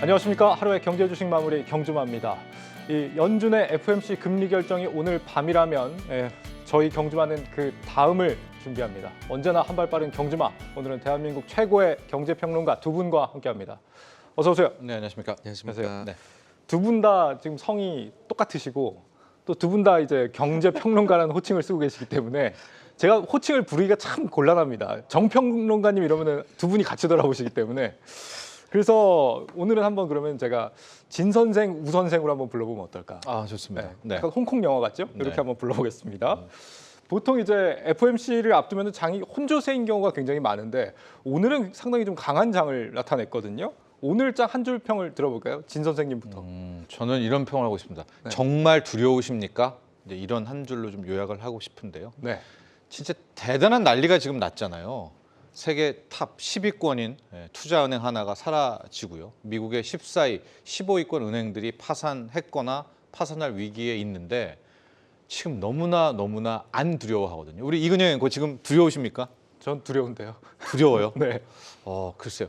안녕하십니까. 하루의 경제 주식 마무리 경주마입니다. 이 연준의 FOMC 금리 결정이 오늘 밤이라면 저희 경주마는 그 다음을 준비합니다. 언제나 한 발 빠른 경주마. 오늘은 대한민국 최고의 경제평론가 두 분과 함께합니다. 어서 오세요. 네, 안녕하십니까. 안녕하세요. 네. 두 분 다 지금 성이 똑같으시고 또 두 분 다 이제 경제평론가라는 호칭을 쓰고 계시기 때문에 제가 호칭을 부르기가 참 곤란합니다. 정평론가님 이러면은 두 분이 같이 돌아오시기 때문에 그래서 오늘은 한번 그러면 제가 진 선생, 우 선생으로 한번 불러보면 어떨까? 아, 좋습니다. 네. 약간 홍콩 영화 같죠? 이렇게 네. 한번 불러보겠습니다. 보통 이제 FOMC를 앞두면 장이 혼조세인 경우가 굉장히 많은데 오늘은 상당히 좀 강한 장을 나타냈거든요. 오늘 장 한 줄 평을 들어볼까요? 진 선생님부터. 저는 이런 평을 하고 싶습니다. 네. 정말 두려우십니까? 이제 이런 한 줄로 좀 요약을 하고 싶은데요. 네. 진짜 대단한 난리가 지금 났잖아요. 세계 탑 10위권인 투자은행 하나가 사라지고요. 미국의 14위, 15위권 은행들이 파산했거나 파산할 위기에 있는데 지금 너무나 안 두려워하거든요. 우리 이근영 앵커 지금 두려우십니까? 전 두려운데요. 두려워요? 네. 글쎄요.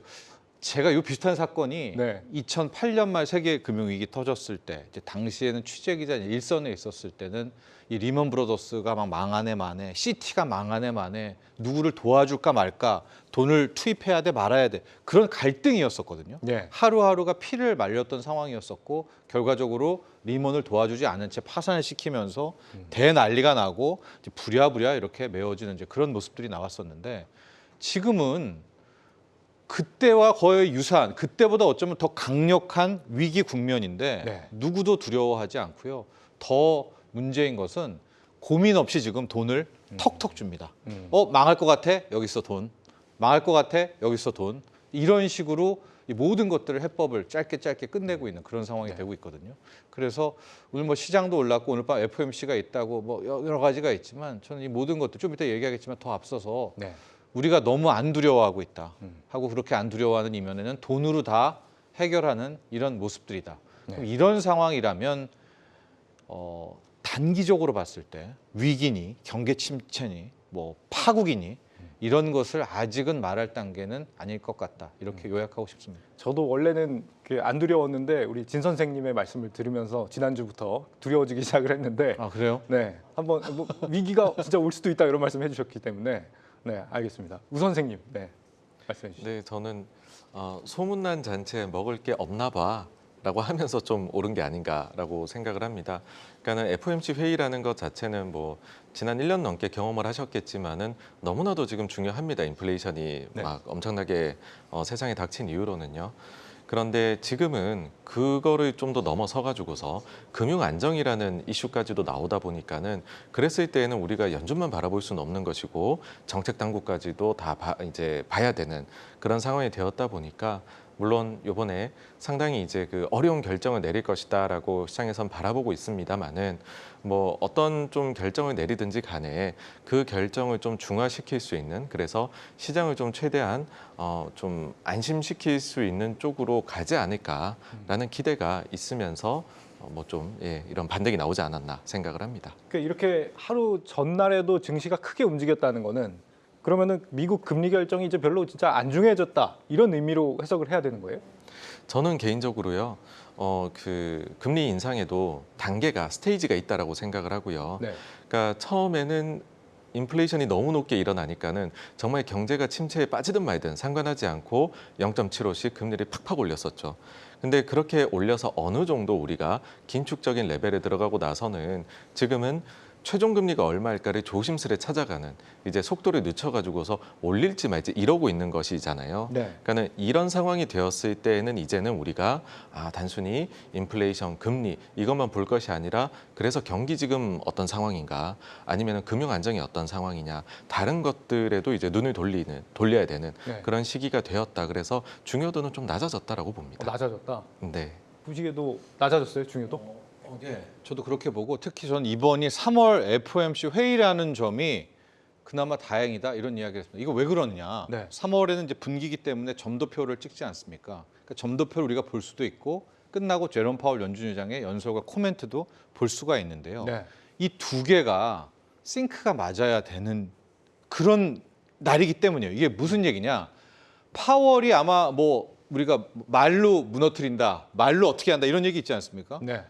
제가 이 비슷한 사건이 네. 2008년 말 세계 금융위기 터졌을 때 이제 당시에는 취재기자 일선에 있었을 때는 이 리먼 브로더스가 막 망하네 마네, 시티가 망하네 마네, 누구를 도와줄까 말까, 돈을 투입해야 돼 말아야 돼 그런 갈등이었었거든요. 네. 하루하루가 피를 말렸던 상황이었었고 결과적으로 리먼을 도와주지 않은 채 파산을 시키면서 대난리가 나고 이제 부랴부랴 이렇게 메워지는 이제 그런 모습들이 나왔었는데 지금은 그때와 거의 유사한, 그때보다 어쩌면 더 강력한 위기 국면인데 네. 누구도 두려워하지 않고요. 더 문제인 것은 고민 없이 지금 돈을 턱턱 줍니다. 망할 것 같아? 여기 있어 돈. 망할 것 같아? 여기 있어 돈. 이런 식으로 이 모든 것들을 해법을 짧게 끝내고 있는 그런 상황이 되고 있거든요. 그래서 오늘 뭐 시장도 올랐고 오늘 밤 FOMC가 있다고 뭐 여러 가지가 있지만 저는 이 모든 것들 좀 이따 얘기하겠지만 더 앞서서 네. 우리가 너무 안 두려워하고 있다 하고 그렇게 안 두려워하는 이면에는 돈으로 다 해결하는 이런 모습들이다. 네. 그럼 이런 상황이라면 단기적으로 봤을 때 위기니 경계 침체니 뭐 파국이니 이런 것을 아직은 말할 단계는 아닐 것 같다. 이렇게 요약하고 싶습니다. 저도 원래는 안 두려웠는데 우리 진 선생님의 말씀을 들으면서 지난주부터 두려워지기 시작을 했는데 아, 그래요? 네, 한번 뭐 위기가 진짜 올 수도 있다 이런 말씀 해주셨기 때문에 네, 알겠습니다. 우 선생님, 네, 말씀해 주시죠. 네, 저는 소문난 잔치에 먹을 게 없나 봐라고 하면서 좀 옳은 게 아닌가라고 생각을 합니다. 그러니까는 FOMC 회의라는 것 자체는 뭐 지난 1년 넘게 경험을 하셨겠지만은 너무나도 지금 중요합니다. 인플레이션이 네. 막 엄청나게 세상에 닥친 이후로는요. 그런데 지금은 그거를 좀 더 넘어서 가지고서 금융 안정이라는 이슈까지도 나오다 보니까는 그랬을 때에는 우리가 연준만 바라볼 수는 없는 것이고 정책 당국까지도 다 이제 봐야 되는 그런 상황이 되었다 보니까 물론 이번에 상당히 이제 그 어려운 결정을 내릴 것이다라고 시장에선 바라보고 있습니다만은 뭐 어떤 좀 결정을 내리든지 간에 그 결정을 좀 중화시킬 수 있는 그래서 시장을 좀 최대한 좀 안심시킬 수 있는 쪽으로 가지 않을까라는 기대가 있으면서 뭐 좀 이런 반등이 나오지 않았나 생각을 합니다. 그러니까 이렇게 하루 전날에도 증시가 크게 움직였다는 거는 그러면은 미국 금리 결정이 이제 별로 진짜 안중해졌다 이런 의미로 해석을 해야 되는 거예요? 저는 개인적으로요. 그 금리 인상에도 단계가 스테이지가 있다라고 생각을 하고요. 네. 그러니까 처음에는 인플레이션이 너무 높게 일어나니까는 정말 경제가 침체에 빠지든 말든 상관하지 않고 0.75씩 금리를 팍팍 올렸었죠. 근데 그렇게 올려서 어느 정도 우리가 긴축적인 레벨에 들어가고 나서는 지금은 최종 금리가 얼마일까를 조심스레 찾아가는 이제 속도를 늦춰가지고서 올릴지 말지 이러고 있는 것이잖아요. 네. 그러니까는 이런 상황이 되었을 때에는 이제는 우리가 단순히 인플레이션, 금리 이것만 볼 것이 아니라 그래서 경기 지금 어떤 상황인가 아니면 금융 안정이 어떤 상황이냐 다른 것들에도 이제 눈을 돌려야 되는 네. 그런 시기가 되었다. 그래서 중요도는 좀 낮아졌다라고 봅니다. 낮아졌다. 네. 부지개도 낮아졌어요, 중요도? 네. 저도 그렇게 보고 특히 전 이번이 3월 FOMC 회의라는 점이 그나마 다행이다 이런 이야기를 했습니다. 이거 왜 그러느냐? 네. 3월에는 이제 분기기 때문에 점도표를 찍지 않습니까? 그러니까 점도표를 우리가 볼 수도 있고 끝나고 제롬 파월 연준 의장의 연설과 코멘트도 볼 수가 있는데요. 네. 이 두 개가 싱크가 맞아야 되는 그런 날이기 때문이에요. 이게 무슨 얘기냐? 파월이 아마 뭐 우리가 말로 무너뜨린다, 말로 어떻게 한다 이런 얘기 있지 않습니까? 네.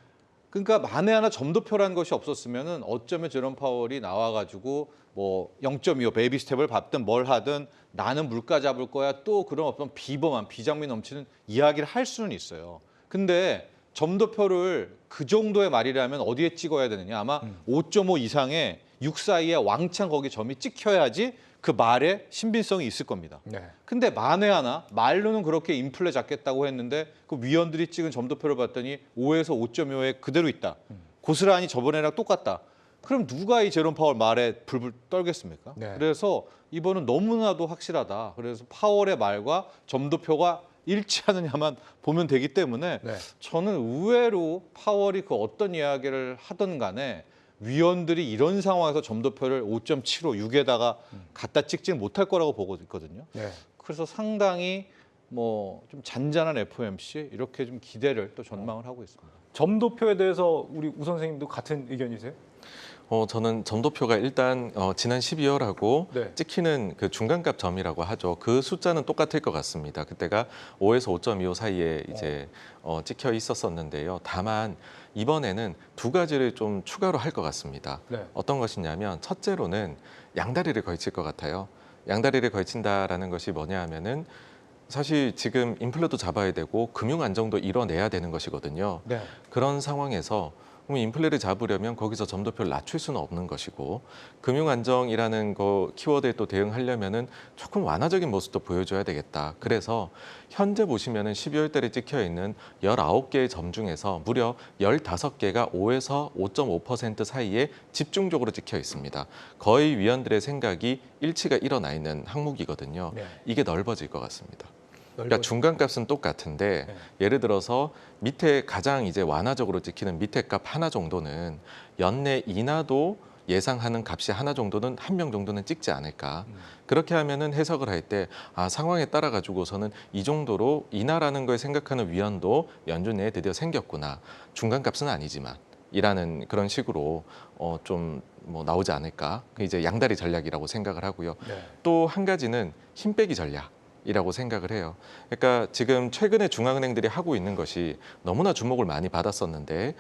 그러니까 만에 하나 점도표라는 것이 없었으면은 어쩌면 제롬 파월이 나와가지고 뭐 0.25 베이비 스텝을 밟든 뭘 하든 나는 물가 잡을 거야 또 그런 어떤 비범한 비장미 넘치는 이야기를 할 수는 있어요. 근데 점도표를 그 정도의 말이라면 어디에 찍어야 되느냐? 아마 5.5 이상의 6 사이에 왕창 거기 점이 찍혀야지 그 말에 신빙성이 있을 겁니다. 네. 근데 만에 하나 말로는 그렇게 인플레 잡겠다고 했는데 그 위원들이 찍은 점도표를 봤더니 5에서 5.25에 그대로 있다. 고스란히 저번에랑 똑같다. 그럼 누가 이 제롬 파월 말에 불불 떨겠습니까? 네. 그래서 이번은 너무나도 확실하다. 그래서 파월의 말과 점도표가 일치하느냐만 보면 되기 때문에 네. 저는 의외로 파월이 그 어떤 이야기를 하든 간에 위원들이 이런 상황에서 점도표를 5.75, 6에다가 갖다 찍지는 못할 거라고 보고 있거든요. 네. 그래서 상당히 뭐 좀 잔잔한 FOMC 이렇게 좀 기대를 또 전망을 하고 있습니다. 점도표에 대해서 우리 우 선생님도 같은 의견이세요? 저는 점도표가 일단 지난 12월하고 네. 찍히는 그 중간값 점이라고 하죠. 그 숫자는 똑같을 것 같습니다. 그때가 5에서 5.25 사이에 이제 찍혀 있었었는데요. 다만 이번에는 두 가지를 좀 추가로 할 것 같습니다. 네. 어떤 것이냐면 첫째로는 양다리를 걸칠 것 같아요. 양다리를 걸친다라는 것이 뭐냐 하면은 사실 지금 인플레도 잡아야 되고 금융 안정도 이뤄내야 되는 것이거든요. 네. 그런 상황에서 그럼 인플레를 잡으려면 거기서 점도표를 낮출 수는 없는 것이고 금융 안정이라는 거 키워드에 또 대응하려면은 조금 완화적인 모습도 보여줘야 되겠다. 그래서 현재 보시면은 12월 달에 찍혀 있는 19개의 점 중에서 무려 15개가 5에서 5.5% 사이에 집중적으로 찍혀 있습니다. 거의 위원들의 생각이 일치가 일어나 있는 항목이거든요. 네. 이게 넓어질 것 같습니다. 그러니까 중간값은 똑같은데 네. 예를 들어서 밑에 가장 이제 완화적으로 찍히는 밑에 값 하나 정도는 연내 인하도 예상하는 값이 하나 정도는 한 명 정도는 찍지 않을까. 그렇게 하면은 해석을 할 때 상황에 따라 가지고서는 이 정도로 인하라는 걸 생각하는 위원도 연준 내에 드디어 생겼구나. 중간값은 아니지만 이라는 그런 식으로 좀 뭐 나오지 않을까. 그 이제 양다리 전략이라고 생각을 하고요. 네. 또 한 가지는 힘 빼기 전략. 이라고 생각을 해요. 그러니까 지금 최근에 중앙은행들이 하고 있는 것이 너무나 주목을 많이 받았었는데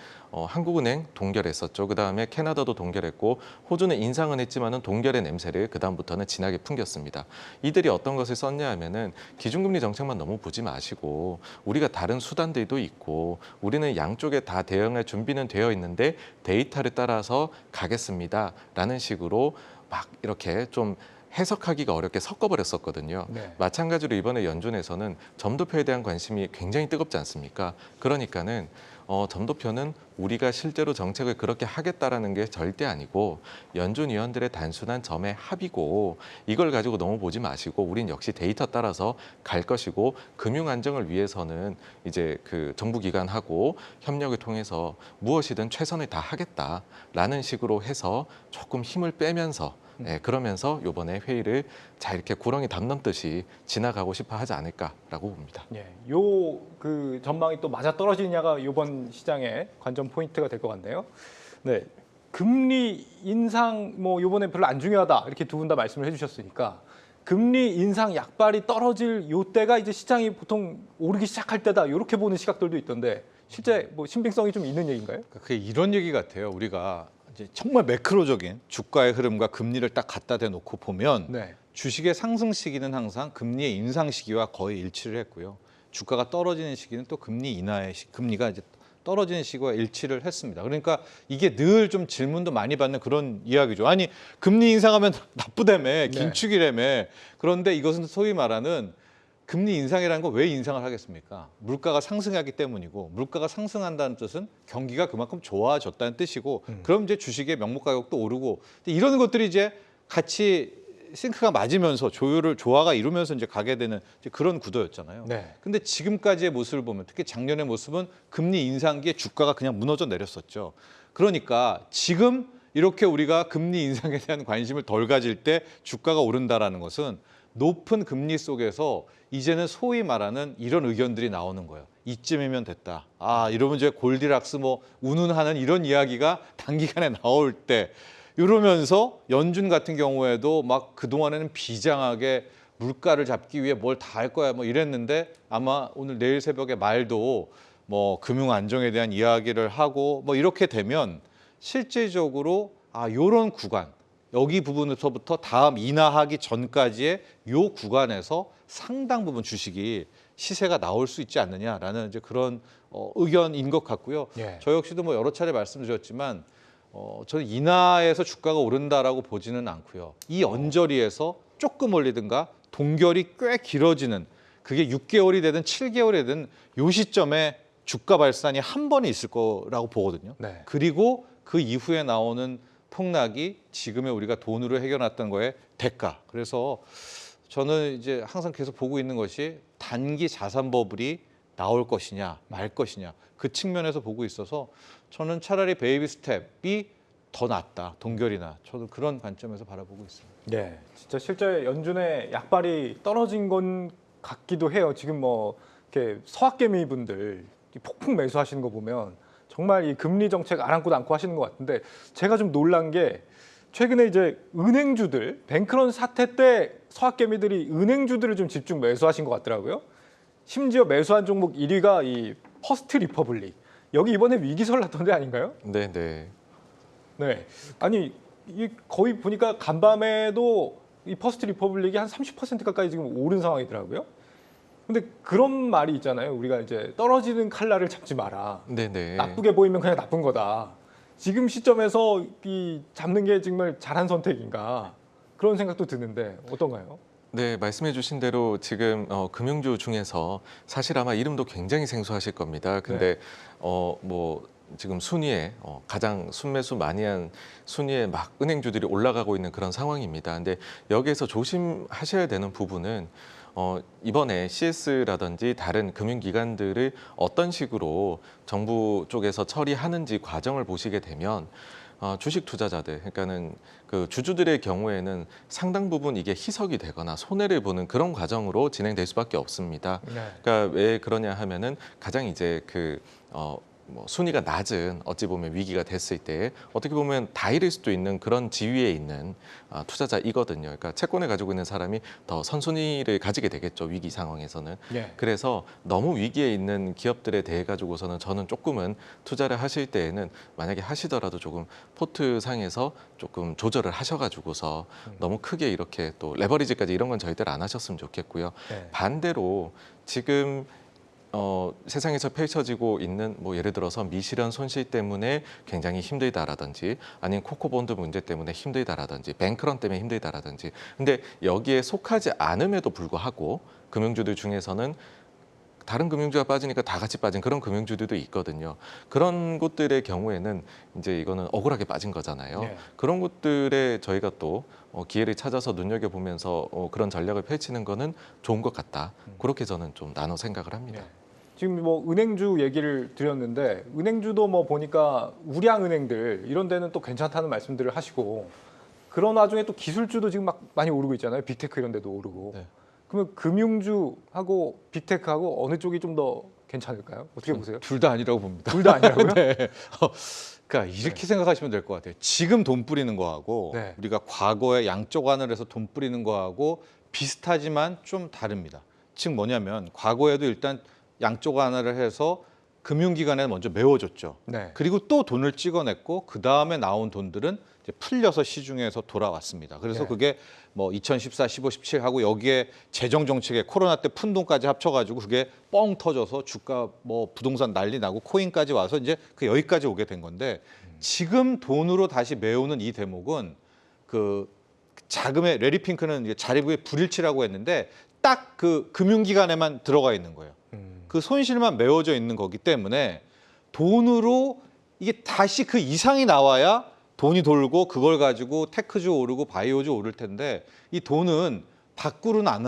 한국은행 동결했었죠. 그다음에 캐나다도 동결했고 호주는 인상은 했지만은 동결의 냄새를 그다음부터는 진하게 풍겼습니다. 이들이 어떤 것을 썼냐 하면은 기준금리 정책만 너무 보지 마시고 우리가 다른 수단들도 있고 우리는 양쪽에 다 대응할 준비는 되어 있는데 데이터를 따라서 가겠습니다라는 식으로 막 이렇게 좀 해석하기가 어렵게 섞어버렸었거든요. 네. 마찬가지로 이번에 연준에서는 점도표에 대한 관심이 굉장히 뜨겁지 않습니까? 그러니까는 점도표는 우리가 실제로 정책을 그렇게 하겠다라는 게 절대 아니고 연준 위원들의 단순한 점의 합의고 이걸 가지고 너무 보지 마시고 우린 역시 데이터 따라서 갈 것이고 금융 안정을 위해서는 이제 그 정부 기관하고 협력을 통해서 무엇이든 최선을 다 하겠다라는 식으로 해서 조금 힘을 빼면서 그러면서 이번에 회의를 잘 이렇게 구렁이 담 넘듯이 지나가고 싶어 하지 않을까라고 봅니다. 예, 요 그 전망이 또 맞아 떨어지느냐가 이번 시장의 관전 포인트가 될 것 같네요. 네, 금리 인상 뭐 이번에 별로 안 중요하다 이렇게 두 분 다 말씀을 해주셨으니까 금리 인상 약발이 떨어질 요 때가 이제 시장이 보통 오르기 시작할 때다 이렇게 보는 시각들도 있던데 실제 뭐 신빙성이 좀 있는 얘기인가요? 그게 이런 얘기 같아요. 우리가 이제 정말 매크로적인 주가의 흐름과 금리를 딱 갖다 대놓고 보면 네, 주식의 상승 시기는 항상 금리의 인상 시기와 거의 일치를 했고요. 주가가 떨어지는 시기는 또 금리 인하의 금리가 이제 떨어지는 시기와 일치를 했습니다. 그러니까 이게 늘 좀 질문도 많이 받는 그런 이야기죠. 아니 금리 인상하면 나쁘다며 긴축이라며. 그런데 이것은 소위 말하는 금리 인상이라는 거 왜 인상을 하겠습니까? 물가가 상승하기 때문이고 물가가 상승한다는 뜻은 경기가 그만큼 좋아졌다는 뜻이고 그럼 이제 주식의 명목 가격도 오르고 이런 것들이 이제 같이 싱크가 맞으면서 조화가 이루면서 이제 가게 되는 이제 그런 구도였잖아요. 네. 근데 지금까지의 모습을 보면 특히 작년의 모습은 금리 인상기에 주가가 그냥 무너져 내렸었죠. 그러니까 지금 이렇게 우리가 금리 인상에 대한 관심을 덜 가질 때 주가가 오른다라는 것은 높은 금리 속에서 이제는 소위 말하는 이런 의견들이 나오는 거예요. 이쯤이면 됐다. 이러면 이제 골디락스 뭐 운운하는 이런 이야기가 단기간에 나올 때 이러면서 연준 같은 경우에도 막 그동안에는 비장하게 물가를 잡기 위해 뭘 다 할 거야 뭐 이랬는데 아마 오늘 내일 새벽에 말도 뭐 금융 안정에 대한 이야기를 하고 뭐 이렇게 되면 실제적으로 요런 구간 여기 부분에서부터 다음 인하하기 전까지의 요 구간에서 상당 부분 주식이 시세가 나올 수 있지 않느냐라는 이제 그런 의견인 것 같고요. 예. 저 역시도 뭐 여러 차례 말씀드렸지만 저는 인하에서 주가가 오른다라고 보지는 않고요. 이 언저리에서 조금 올리든가 동결이 꽤 길어지는 그게 6개월이 되든 7개월이 되든 요 시점에 주가 발산이 한 번에 있을 거라고 보거든요. 네. 그리고 그 이후에 나오는 폭락이 지금의 우리가 돈으로 해결했던 거의 대가. 그래서 저는 이제 항상 계속 보고 있는 것이 단기 자산 버블이 나올 것이냐 말 것이냐 그 측면에서 보고 있어서 저는 차라리 베이비 스텝이 더 낫다. 동결이나 저도 그런 관점에서 바라보고 있습니다. 네, 진짜 실제 연준의 약발이 떨어진 건 같기도 해요. 지금 뭐 이렇게 서학개미 분들 폭풍 매수하시는 거 보면 정말 이 금리 정책 아랑곳 않고 하시는 것 같은데 제가 좀 놀란 게 최근에 이제 은행주들 뱅크런 사태 때 서학개미들이 은행주들을 좀 집중 매수하신 것 같더라고요. 심지어 매수한 종목 1위가 이 퍼스트 리퍼블릭. 여기 이번에 위기설 났던 데 아닌가요? 네, 네. 네. 아니 이 거의 보니까 간밤에도 이 퍼스트 리퍼블릭이 한 30% 가까이 지금 오른 상황이더라고요. 근데 그런 말이 있잖아요. 우리가 이제 떨어지는 칼날을 잡지 마라. 네, 네. 나쁘게 보이면 그냥 나쁜 거다. 지금 시점에서 이 잡는 게 정말 잘한 선택인가 그런 생각도 드는데 어떤가요? 네, 말씀해 주신 대로 지금 금융주 중에서 사실 아마 이름도 굉장히 생소하실 겁니다. 근데 뭐 지금 순위에 가장 순매수 많이 한 순위에 막 은행주들이 올라가고 있는 그런 상황입니다. 근데 여기에서 조심하셔야 되는 부분은 이번에 CS라든지 다른 금융기관들을 어떤 식으로 정부 쪽에서 처리하는지 과정을 보시게 되면 주식 투자자들, 그러니까는 그 주주들의 경우에는 상당 부분 이게 희석이 되거나 손해를 보는 그런 과정으로 진행될 수밖에 없습니다. 네. 그러니까 왜 그러냐 하면은 가장 이제 뭐 순위가 낮은 어찌 보면 위기가 됐을 때 어떻게 보면 다 잃을 수도 있는 그런 지위에 있는 투자자이거든요. 그러니까 채권을 가지고 있는 사람이 더 선순위를 가지게 되겠죠. 위기 상황에서는. 예. 그래서 너무 위기에 있는 기업들에 대해 가지고서는 저는 조금은 투자를 하실 때에는 만약에 하시더라도 조금 포트 상에서 조금 조절을 하셔가지고서 너무 크게 이렇게 또 레버리지까지 이런 건 절대로 안 하셨으면 좋겠고요. 네. 반대로 지금 세상에서 펼쳐지고 있는 뭐 예를 들어서 미실현 손실 때문에 굉장히 힘들다라든지 아니면 코코본드 문제 때문에 힘들다라든지 뱅크런 때문에 힘들다라든지 근데 여기에 속하지 않음에도 불구하고 금융주들 중에서는 다른 금융주가 빠지니까 다 같이 빠진 그런 금융주들도 있거든요. 그런 곳들의 경우에는 이제 이거는 억울하게 빠진 거잖아요. 네. 그런 곳들에 저희가 또 기회를 찾아서 눈여겨보면서 그런 전략을 펼치는 거는 좋은 것 같다. 그렇게 저는 좀 나눠 생각을 합니다. 네. 지금 뭐 은행주 얘기를 드렸는데 은행주도 뭐 보니까 우량 은행들 이런 데는 또 괜찮다는 말씀들을 하시고 그런 와중에 또 기술주도 지금 막 많이 오르고 있잖아요. 빅테크 이런 데도 오르고. 네. 그러면 금융주하고 빅테크하고 어느 쪽이 좀 더 괜찮을까요? 어떻게 보세요? 둘 다 아니라고 봅니다. 둘 다 아니라고요? 네. 그러니까 이렇게 생각하시면 될 것 같아요. 지금 돈 뿌리는 거하고 네. 우리가 과거에 양쪽 하늘에서 돈 뿌리는 거하고 비슷하지만 좀 다릅니다. 즉 뭐냐면 과거에도 일단 양쪽 하나를 해서 금융기관에 먼저 메워줬죠. 네. 그리고 또 돈을 찍어냈고 그 다음에 나온 돈들은 이제 풀려서 시중에서 돌아왔습니다. 그래서 네. 그게 뭐 2014, 15, 17 하고 여기에 재정 정책에 코로나 때 푼 돈까지 합쳐가지고 그게 뻥 터져서 주가 뭐 부동산 난리 나고 코인까지 와서 이제 그 여기까지 오게 된 건데 지금 돈으로 다시 메우는 이 대목은 그 자금의 레리 핑크는 이제 자리부의 불일치라고 했는데 딱 그 금융기관에만 들어가 있는 거예요. 그 손실만 메워져 있는 거기 때문에 돈으로 이게 다시 그 이상이 나와야 돈이 돌고 그걸 가지고 테크주 오르고 바이오주 오를 텐데 이 돈은 밖으로는 안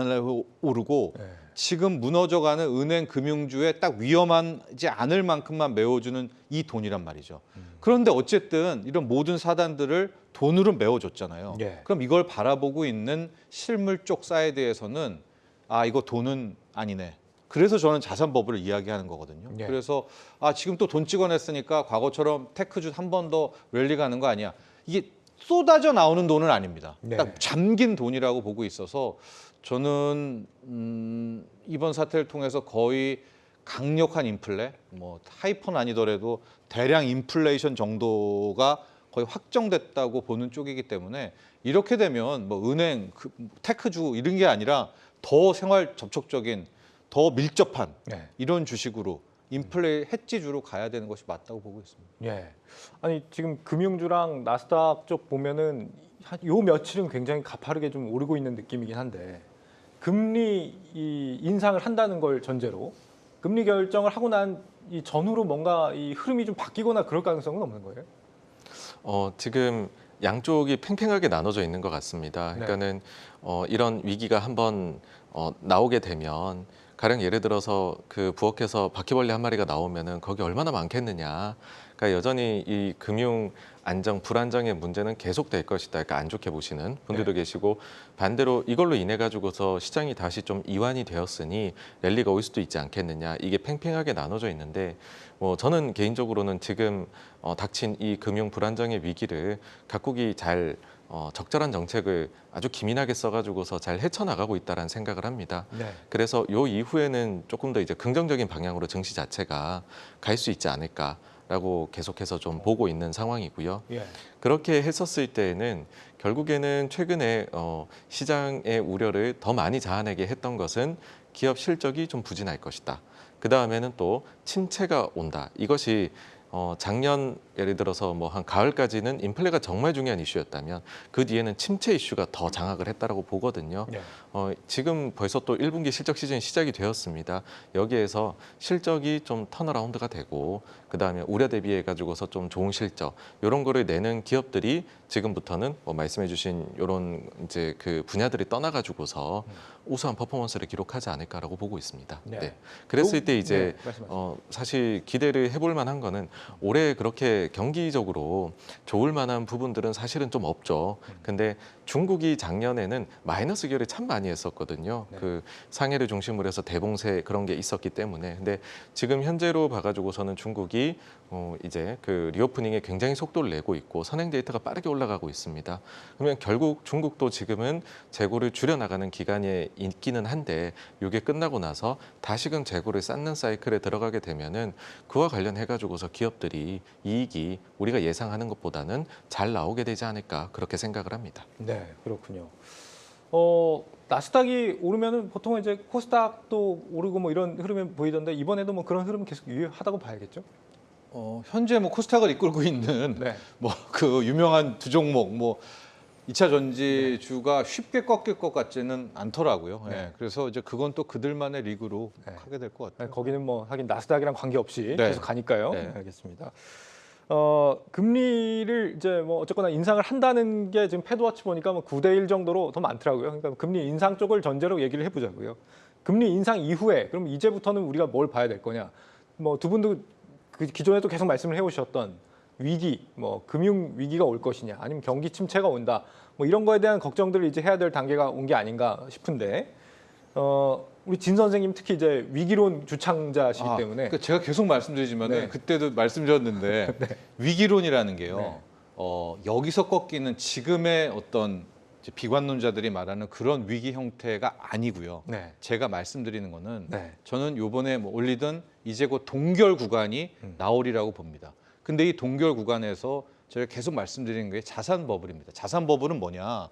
오르고 네. 지금 무너져가는 은행 금융주에 딱 위험하지 않을 만큼만 메워주는 이 돈이란 말이죠. 그런데 어쨌든 이런 모든 사단들을 돈으로 메워줬잖아요. 예. 그럼 이걸 바라보고 있는 실물 쪽 사이드에서는 이거 돈은 아니네. 그래서 저는 자산 버블을 이야기하는 거거든요. 예. 그래서 지금 또 돈 찍어냈으니까 과거처럼 테크주 한 번 더 랠리 가는 거 아니야. 이게 쏟아져 나오는 돈은 아닙니다. 네. 딱 잠긴 돈이라고 보고 있어서 저는 이번 사태를 통해서 거의 강력한 인플레, 뭐 하이퍼는 아니더라도 대량 인플레이션 정도가 거의 확정됐다고 보는 쪽이기 때문에 이렇게 되면 뭐 은행, 테크주 이런 게 아니라 더 생활 접촉적인, 더 밀접한 네. 이런 주식으로 인플레 해지주로 가야 되는 것이 맞다고 보고 있습니다. 예. 아니 지금 금융주랑 나스닥 쪽 보면은 요 며칠은 굉장히 가파르게 좀 오르고 있는 느낌이긴 한데 금리 인상을 한다는 걸 전제로 금리 결정을 하고 난 이 전후로 뭔가 이 흐름이 좀 바뀌거나 그럴 가능성은 없는 거예요? 지금 양쪽이 팽팽하게 나눠져 있는 것 같습니다. 네. 그러니까는 이런 위기가 한번 나오게 되면 가령 예를 들어서 그 부엌에서 바퀴벌레 한 마리가 나오면은 거기 얼마나 많겠느냐. 그러니까 여전히 이 금융 안정, 불안정의 문제는 계속될 것이다. 그러니까 안 좋게 보시는 분들도 계시고 반대로 이걸로 인해 가지고서 시장이 다시 좀 이완이 되었으니 랠리가 올 수도 있지 않겠느냐. 이게 팽팽하게 나눠져 있는데 뭐 저는 개인적으로는 지금 닥친 이 금융 불안정의 위기를 각국이 잘 적절한 정책을 아주 기민하게 써가지고서 잘 헤쳐나가고 있다라는 생각을 합니다. 네. 그래서 요 이후에는 조금 더 이제 긍정적인 방향으로 증시 자체가 갈 수 있지 않을까라고 계속해서 좀 보고 있는 상황이고요. 예. 그렇게 했었을 때에는 결국에는 최근에 시장의 우려를 더 많이 자아내게 했던 것은 기업 실적이 좀 부진할 것이다. 그 다음에는 또 침체가 온다. 이것이 작년 예를 들어서 뭐 한 가을까지는 인플레가 정말 중요한 이슈였다면 그 뒤에는 침체 이슈가 더 장악을 했다라고 보거든요. 네. 지금 벌써 또 1분기 실적 시즌이 시작이 되었습니다. 여기에서 실적이 좀 턴어라운드가 되고 그다음에 우려 대비해 가지고서 좀 좋은 실적 이런 거를 내는 기업들이 지금부터는 뭐 말씀해 주신 이런 이제 그 분야들이 떠나 가지고서 우수한 퍼포먼스를 기록하지 않을까라고 보고 있습니다. 네. 네. 그랬을 때 이제 네, 말씀하세요. 사실 기대를 해볼 만한 거는 올해 그렇게 경기적으로 좋을 만한 부분들은 사실은 좀 없죠. 근데 중국이 작년에는 마이너스 기여를 참 많이 했었거든요. 네. 그 상해를 중심으로 해서 대봉쇄 그런 게 있었기 때문에. 근데 지금 현재로 봐가지고서는 중국이 이제 그 리오프닝에 굉장히 속도를 내고 있고 선행 데이터가 빠르게 올라가고 있습니다. 그러면 결국 중국도 지금은 재고를 줄여나가는 기간에 있기는 한데 이게 끝나고 나서 다시금 재고를 쌓는 사이클에 들어가게 되면은 그와 관련해가지고서 기업들이 이익이 우리가 예상하는 것보다는 잘 나오게 되지 않을까 그렇게 생각을 합니다. 네, 그렇군요. 나스닥이 오르면은 보통 이제 코스닥도 오르고 뭐 이런 흐름이 보이던데 이번에도 뭐 그런 흐름 계속 유효하다고 봐야겠죠? 현재 뭐 코스닥을 이끌고 있는 네. 뭐 그 유명한 두 종목 뭐 2차 전지주가 쉽게 꺾일 것 같지는 않더라고요. 네. 예, 그래서 이제 그건 또 그들만의 리그로 네. 하게 될 것 같아요. 거기는 뭐 하긴 나스닥이랑 관계없이 네. 계속 가니까요. 네. 네, 알겠습니다. 금리를 이제 뭐 어쨌거나 인상을 한다는 게 지금 패드워치 보니까 뭐 9대1 정도로 더 많더라고요. 그러니까 금리 인상 쪽을 전제로 얘기를 해보자고요. 금리 인상 이후에 그럼 이제부터는 우리가 뭘 봐야 될 거냐? 뭐 두 분도 그 기존에도 계속 말씀을 해오셨던 위기, 뭐 금융 위기가 올 것이냐, 아니면 경기 침체가 온다, 뭐 이런 거에 대한 걱정들을 이제 해야 될 단계가 온 게 아닌가 싶은데, 우리 진 선생님 특히 이제 위기론 주창자시기 때문에 그러니까 제가 계속 말씀드리지만 네. 그때도 말씀드렸는데 위기론이라는 게요. 네. 여기서 꺾이는 지금의 어떤 이제 비관론자들이 말하는 그런 위기 형태가 아니고요. 네. 제가 말씀드리는 거는 네. 저는 요번에 뭐 올리던 이제 곧 동결 구간이 나오리라고 봅니다. 근데 이 동결 구간에서 제가 계속 말씀드리는 게 자산 버블입니다. 자산 버블은 뭐냐?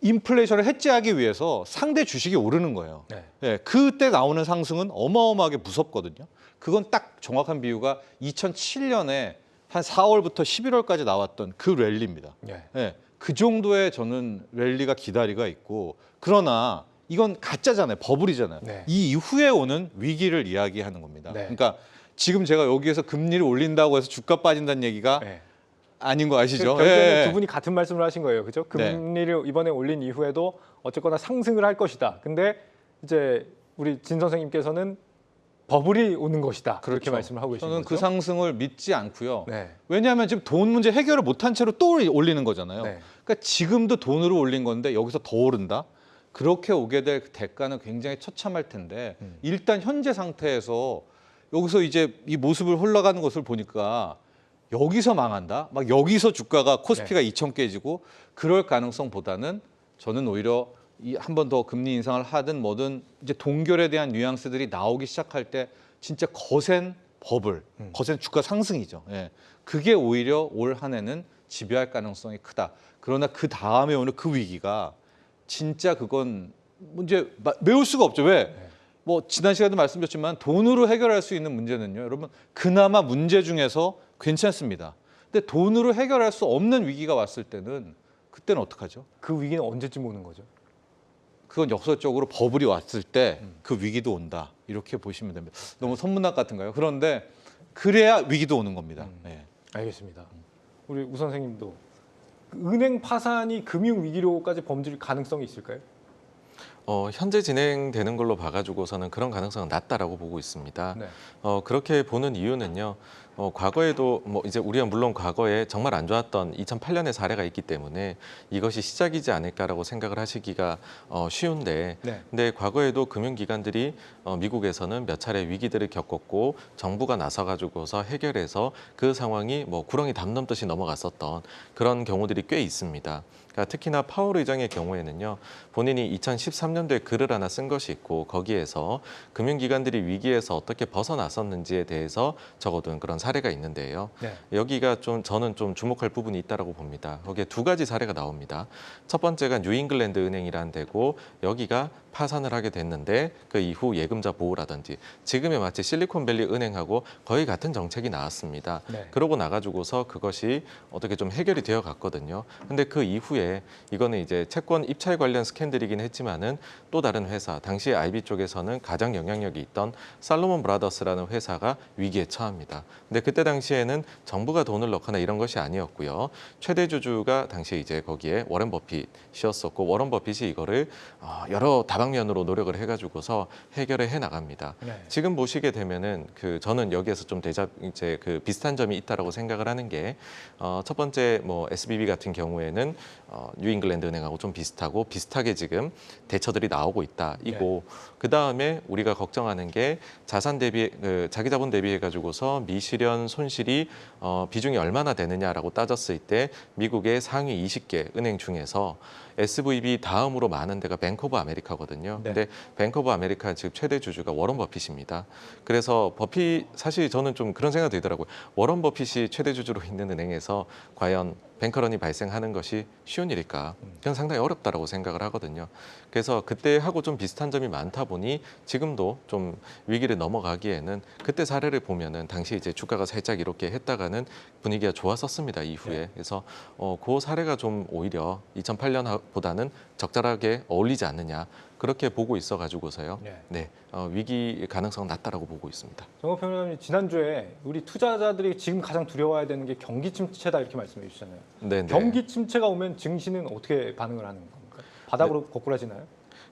인플레이션을 해지하기 위해서 상대 주식이 오르는 거예요. 네. 예, 그때 나오는 상승은 어마어마하게 무섭거든요. 그건 딱 정확한 비유가 2007년에 한 4월부터 11월까지 나왔던 그 랠리입니다. 네. 예, 그 정도의 저는 랠리가 기다리가 있고, 그러나 이건 가짜잖아요. 버블이잖아요. 네. 이 이후에 오는 위기를 이야기하는 겁니다. 네. 그러니까 지금 제가 여기에서 금리를 올린다고 해서 주가 빠진다는 얘기가 네. 아닌 거 아시죠? 결국에는 예. 두 분이 같은 말씀을 하신 거예요, 그렇죠? 네. 금리를 이번에 올린 이후에도 어쨌거나 상승을 할 것이다. 근데 이제 우리 진 선생님께서는 버블이 오는 것이다. 그렇게 그렇죠. 말씀을 하고 계신 저는 거죠. 그 상승을 믿지 않고요. 네. 왜냐하면 지금 돈 문제 해결을 못한 채로 또 올리는 거잖아요. 네. 그러니까 지금도 돈으로 올린 건데 여기서 더 오른다? 그렇게 오게 될 대가는 굉장히 처참할 텐데 일단 현재 상태에서 여기서 이제 이 모습을 흘러가는 것을 보니까 여기서 망한다. 막 여기서 주가가 코스피가 2천 깨지고 그럴 가능성보다는 저는 오히려 한 번 더 금리 인상을 하든 뭐든 이제 동결에 대한 뉘앙스들이 나오기 시작할 때 진짜 거센 버블, 거센 주가 상승이죠. 예. 그게 오히려 올 한 해는 지배할 가능성이 크다. 그러나 그 다음에 오는 그 위기가 진짜 그건 문제 메울 수가 없죠. 왜? 뭐 지난 시간에도 말씀드렸지만 돈으로 해결할 수 있는 문제는요. 여러분 그나마 문제 중에서 괜찮습니다. 근데 돈으로 해결할 수 없는 위기가 왔을 때는 그때는 어떡하죠? 그 위기는 언제쯤 오는 거죠? 그건 역설적으로 버블이 왔을 때 그 위기도 온다. 이렇게 보시면 됩니다. 너무 선문학 같은가요? 그런데 그래야 위기도 오는 겁니다. 네. 알겠습니다. 우리 우 선생님도 은행 파산이 금융 위기로까지 범죄일 가능성이 있을까요? 현재 진행되는 걸로 봐가지고서는 그런 가능성은 낮다라고 보고 있습니다. 네. 그렇게 보는 이유는요. 과거에도 뭐 이제 우리가 물론 과거에 정말 안 좋았던 2008년의 사례가 있기 때문에 이것이 시작이지 않을까라고 생각을 하시기가 쉬운데, 네. 근데 과거에도 금융기관들이 미국에서는 몇 차례 위기들을 겪었고 정부가 나서가지고서 해결해서 그 상황이 뭐 구렁이 담 넘듯이 넘어갔었던 그런 경우들이 꽤 있습니다. 그러니까 특히나 파월 의장의 경우에는요, 본인이 2013년도에 글을 하나 쓴 것이 있고 거기에서 금융기관들이 위기에서 어떻게 벗어났었는지에 대해서 적어둔 그런 사례가 있는데요. 네. 여기가 좀 저는 좀 주목할 부분이 있다고 봅니다. 거기에 두 가지 사례가 나옵니다. 첫 번째가 뉴잉글랜드 은행이라는 데고 여기가 파산을 하게 됐는데 그 이후 예금자 보호라든지 지금의 마치 실리콘밸리 은행하고 거의 같은 정책이 나왔습니다. 네. 그러고 나가지고서 그것이 어떻게 좀 해결이 되어 갔거든요. 근데 그 이후에 이거는 이제 채권 입찰 관련 스캔들이긴 했지만은 또 다른 회사, 당시 IB 쪽에서는 가장 영향력이 있던 살로몬 브라더스라는 회사가 위기에 처합니다. 근데 그때 당시에는 정부가 돈을 넣거나 이런 것이 아니었고요. 최대 주주가 당시에 이제 거기에 워런 버핏이었었고 워런 버핏이 이거를 여러 다방면으로 노력을 해가지고서 해결을 해 나갑니다. 네. 지금 보시게 되면은 저는 여기에서 좀 이제 비슷한 점이 있다라고 생각을 하는 게 첫 번째 뭐 SBB 같은 경우에는 뉴잉글랜드 은행하고 좀 비슷하게 지금 대처들이 나오고 있다. 이고 그 다음에 우리가 걱정하는 게 자산 대비 자기 자본 대비해 가지고서 미실현 손실이 비중이 얼마나 되느냐라고 따졌을 때 미국의 상위 20개 은행 중에서 SVB 다음으로 많은 데가 뱅크 오브 아메리카거든요. 네. 근데 뱅크 오브 아메리카 지금 최대 주주가 워런 버핏입니다. 그래서 사실 저는 좀 그런 생각이 들더라고요. 워런 버핏이 최대 주주로 있는 은행에서 과연 뱅커런이 발생하는 것이 쉬운 일일까? 그건 상당히 어렵다라고 생각을 하거든요. 그래서 그때하고 좀 비슷한 점이 많다 보니 지금도 좀 위기를 넘어가기에는 그때 사례를 보면은 당시 이제 주가가 살짝 이렇게 했다가는 분위기가 좋았었습니다. 이후에. 네. 그래서 그 사례가 좀 오히려 2008년보다는 적절하게 어울리지 않느냐. 그렇게 보고 있어가지고서요. 네, 위기 가능성은 낮다라고 보고 있습니다. 정호 평론가님 지난주에 우리 투자자들이 지금 가장 두려워해야 되는 게 경기 침체다 이렇게 말씀해 주셨잖아요. 네, 경기 침체가 오면 증시는 어떻게 반응을 하는 겁니까? 바닥으로 거꾸라지나요?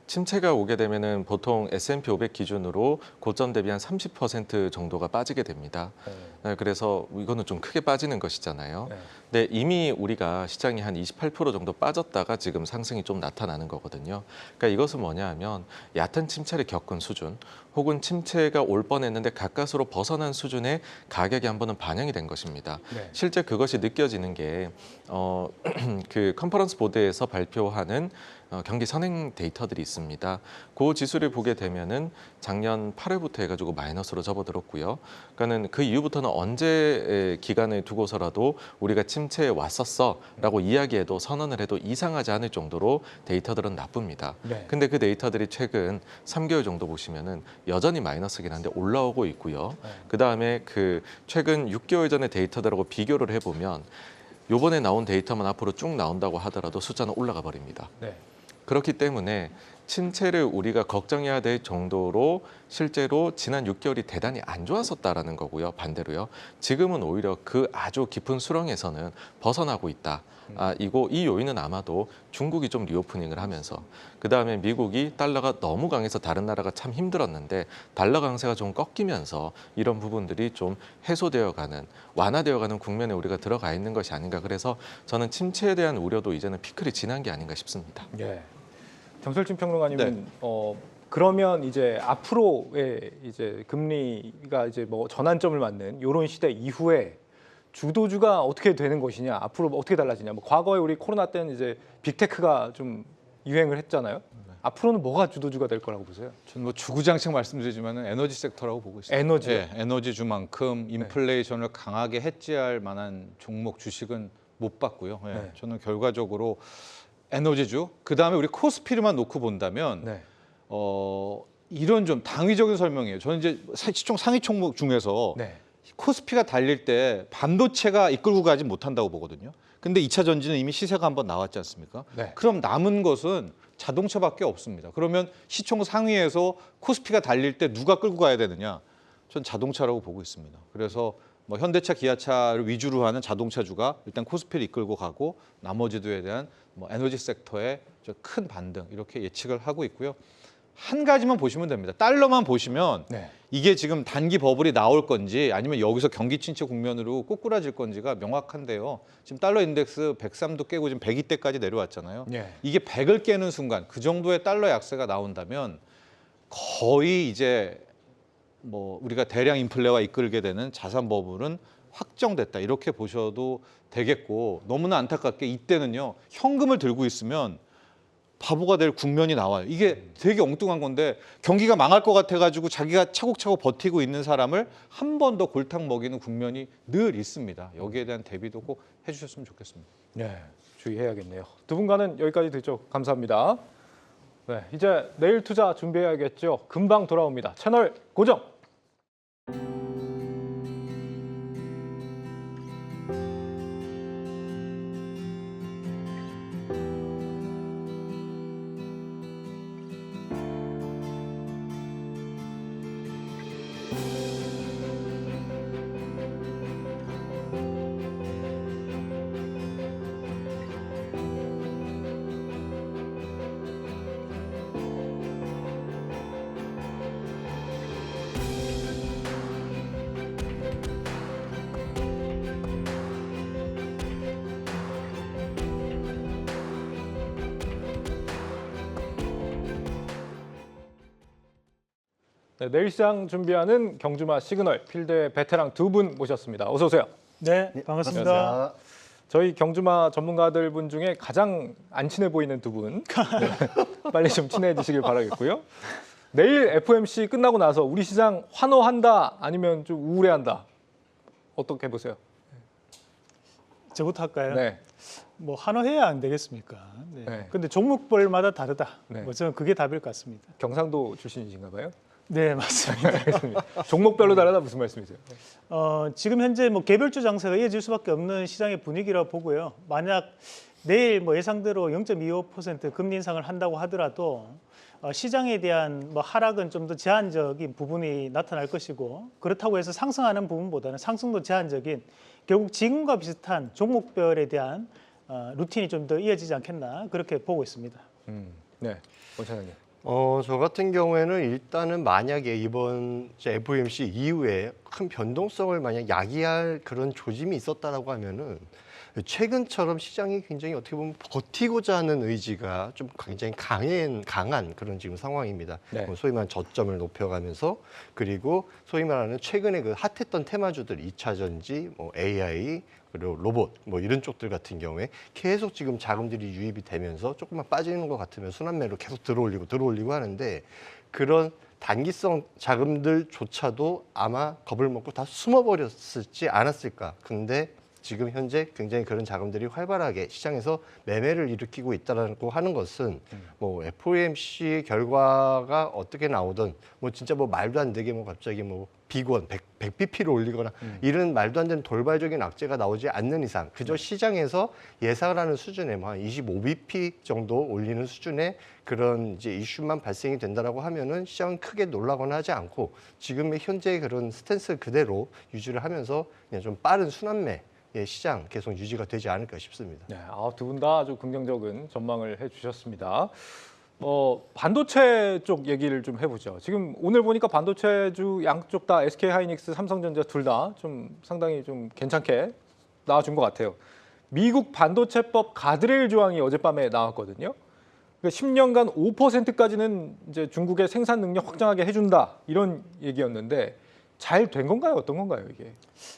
침체가 오게 되면은 보통 S&P 500 기준으로 고점 대비 한 30% 정도가 빠지게 됩니다. 네, 그래서 이거는 좀 크게 빠지는 것이잖아요. 네. 근데 이미 우리가 시장이 한 28% 정도 빠졌다가 지금 상승이 좀 나타나는 거거든요. 그러니까 이것은 뭐냐 하면 얕은 침체를 겪은 수준 혹은 침체가 올 뻔했는데 가까스로 벗어난 수준의 가격이 한 번은 반영이 된 것입니다. 네. 실제 그것이 느껴지는 게 그 컨퍼런스 보드에서 발표하는 경기 선행 데이터들이 있습니다. 그 지수를 보게 되면은 작년 8월부터 해가지고 마이너스로 접어들었고요. 그러니까는 그 이후부터는 언제 기간을 두고서라도 우리가 침체에 왔었어라고 이야기해도 선언을 해도 이상하지 않을 정도로 데이터들은 나쁩니다. 네. 근데 그 데이터들이 최근 3개월 정도 보시면은 여전히 마이너스긴 한데 올라오고 있고요. 네. 그 다음에 그 최근 6개월 전의 데이터들하고 비교를 해보면 요번에 나온 데이터만 앞으로 쭉 나온다고 하더라도 숫자는 올라가 버립니다. 네. 그렇기 때문에 침체를 우리가 걱정해야 될 정도로 실제로 지난 6개월이 대단히 안 좋았었다라는 거고요. 반대로요. 지금은 오히려 그 아주 깊은 수렁에서는 벗어나고 있다. 이 요인은 아마도 중국이 좀 리오프닝을 하면서 그다음에 미국이 달러가 너무 강해서 다른 나라가 참 힘들었는데 달러 강세가 좀 꺾이면서 이런 부분들이 좀 해소되어가는 완화되어가는 국면에 우리가 들어가 있는 것이 아닌가. 그래서 저는 침체에 대한 우려도 이제는 피크를 지난 게 아닌가 싶습니다. 예. 정철진 평론가님은 그러면 이제 앞으로의 이제 금리가 이제 뭐 전환점을 맞는 이런 시대 이후에 주도주가 어떻게 되는 것이냐, 앞으로 어떻게 달라지냐. 뭐 과거에 우리 코로나 때는 이제 빅테크가 좀 유행을 했잖아요. 앞으로는 뭐가 주도주가 될 거라고 보세요? 저는 뭐 주구장창 말씀드리지만 에너지 섹터라고 보고 있습니다. 에너지요? 예, 에너지주만큼 인플레이션을 강하게 해지할 만한 종목 주식은 못 봤고요. 예, 네. 저는 결과적으로 에너지주, 그 다음에 우리 코스피를만 놓고 본다면 네. 이런 좀 당위적인 설명이에요. 저는 이제 시총 상위 종목 중에서 네. 코스피가 달릴 때 반도체가 이끌고 가지 못한다고 보거든요. 근데 2차 전지는 이미 시세가 한번 나왔지 않습니까? 네. 그럼 남은 것은 자동차밖에 없습니다. 그러면 시총 상위에서 코스피가 달릴 때 누가 끌고 가야 되느냐? 전 자동차라고 보고 있습니다. 그래서 뭐 현대차, 기아차를 위주로 하는 자동차주가 일단 코스피를 이끌고 가고 나머지들에 대한 뭐 에너지 섹터의 큰 반등 이렇게 예측을 하고 있고요. 한 가지만 보시면 됩니다. 달러만 보시면 네. 이게 지금 단기 버블이 나올 건지 아니면 여기서 경기 침체 국면으로 꼬꾸라질 건지가 명확한데요. 지금 달러 인덱스 103도 깨고 지금 102대까지 내려왔잖아요. 네. 이게 100을 깨는 순간 그 정도의 달러 약세가 나온다면 거의 이제 뭐 우리가 대량 인플레와 이끌게 되는 자산 버블은 확정됐다 이렇게 보셔도 되겠고, 너무나 안타깝게 이때는요 현금을 들고 있으면 바보가 될 국면이 나와요. 이게 되게 엉뚱한 건데 경기가 망할 것 같아가지고 자기가 차곡차곡 버티고 있는 사람을 한 번 더 골탕 먹이는 국면이 늘 있습니다. 여기에 대한 대비도 꼭 해주셨으면 좋겠습니다. 네, 주의해야겠네요. 두 분과는 여기까지 듣죠. 감사합니다. 네, 이제 내일 투자 준비해야겠죠. 금방 돌아옵니다. 채널 고정. 네, 내일 시장 준비하는 경주마 시그널 필드의 베테랑 두 분 모셨습니다. 어서 오세요. 네, 반갑습니다. 저희 경주마 전문가들 분 중에 가장 안 친해 보이는 두 분. 네, 빨리 좀 친해지시길 바라겠고요. 내일 FOMC 끝나고 나서 우리 시장 환호한다 아니면 좀 우울해한다. 어떻게 보세요? 저부터 할까요? 네. 뭐 환호해야 안 되겠습니까? 네. 네. 근데 종목별마다 다르다. 네. 뭐 저는 그게 답일 것 같습니다. 경상도 출신이신가 봐요? 네, 맞습니다. 알겠습니다. 종목별로 다르다 무슨 말씀이세요? 지금 현재 뭐 개별주 장세가 이어질 수밖에 없는 시장의 분위기라고 보고요. 만약 내일 뭐 예상대로 0.25% 금리 인상을 한다고 하더라도 시장에 대한 뭐 하락은 좀 더 제한적인 부분이 나타날 것이고, 그렇다고 해서 상승하는 부분보다는 상승도 제한적인, 결국 지금과 비슷한 종목별에 대한 루틴이 좀 더 이어지지 않겠나 그렇게 보고 있습니다. 네, 원 차장님. 저 같은 경우에는 일단은 만약에 이번 FOMC 이후에 큰 변동성을 만약 야기할 그런 조짐이 있었다라고 하면은 최근처럼 시장이 굉장히 어떻게 보면 버티고자 하는 의지가 좀 굉장히 강한 그런 지금 상황입니다. 네. 소위 말하는 저점을 높여가면서, 그리고 소위 말하는 최근에 그 핫했던 테마주들 2차 전지, 뭐 AI, 그리고 로봇 뭐 이런 쪽들 같은 경우에 계속 지금 자금들이 유입이 되면서 조금만 빠지는 것 같으면 순환매로 계속 들어올리고 하는데, 그런 단기성 자금들조차도 아마 겁을 먹고 다 숨어버렸을지 않았을까. 근데 지금 현재 굉장히 그런 자금들이 활발하게 시장에서 매매를 일으키고 있다라고 하는 것은 뭐 FOMC 결과가 어떻게 나오든 뭐 진짜 뭐 말도 안 되게 뭐 갑자기 뭐 비권 100bp를 올리거나 이런 말도 안 되는 돌발적인 악재가 나오지 않는 이상 그저 시장에서 예상을 하는 수준의 뭐 한 25bp 정도 올리는 수준의 그런 이제 이슈만 발생이 된다라고 하면은 시장은 크게 놀라거나 하지 않고 지금의 현재의 그런 스탠스 그대로 유지를 하면서 그냥 좀 빠른 순환매 시장 계속 유지가 되지 않을까 싶습니다. 네, 두 분 다 아주 긍정적인 전망을 해주셨습니다. 반도체 쪽 얘기를 좀 해보죠. 지금 오늘 보니까 반도체주 양쪽 다 SK 하이닉스, 삼성전자 둘 다 좀 상당히 좀 괜찮게 나와준 것 같아요. 미국 반도체법 가드레일 조항이 어젯밤에 나왔거든요. 그러니까 10년간 5%까지는 이제 중국의 생산 능력 확장하게 해준다 이런 얘기였는데 잘 된 건가요? 어떤 건가요, 이게?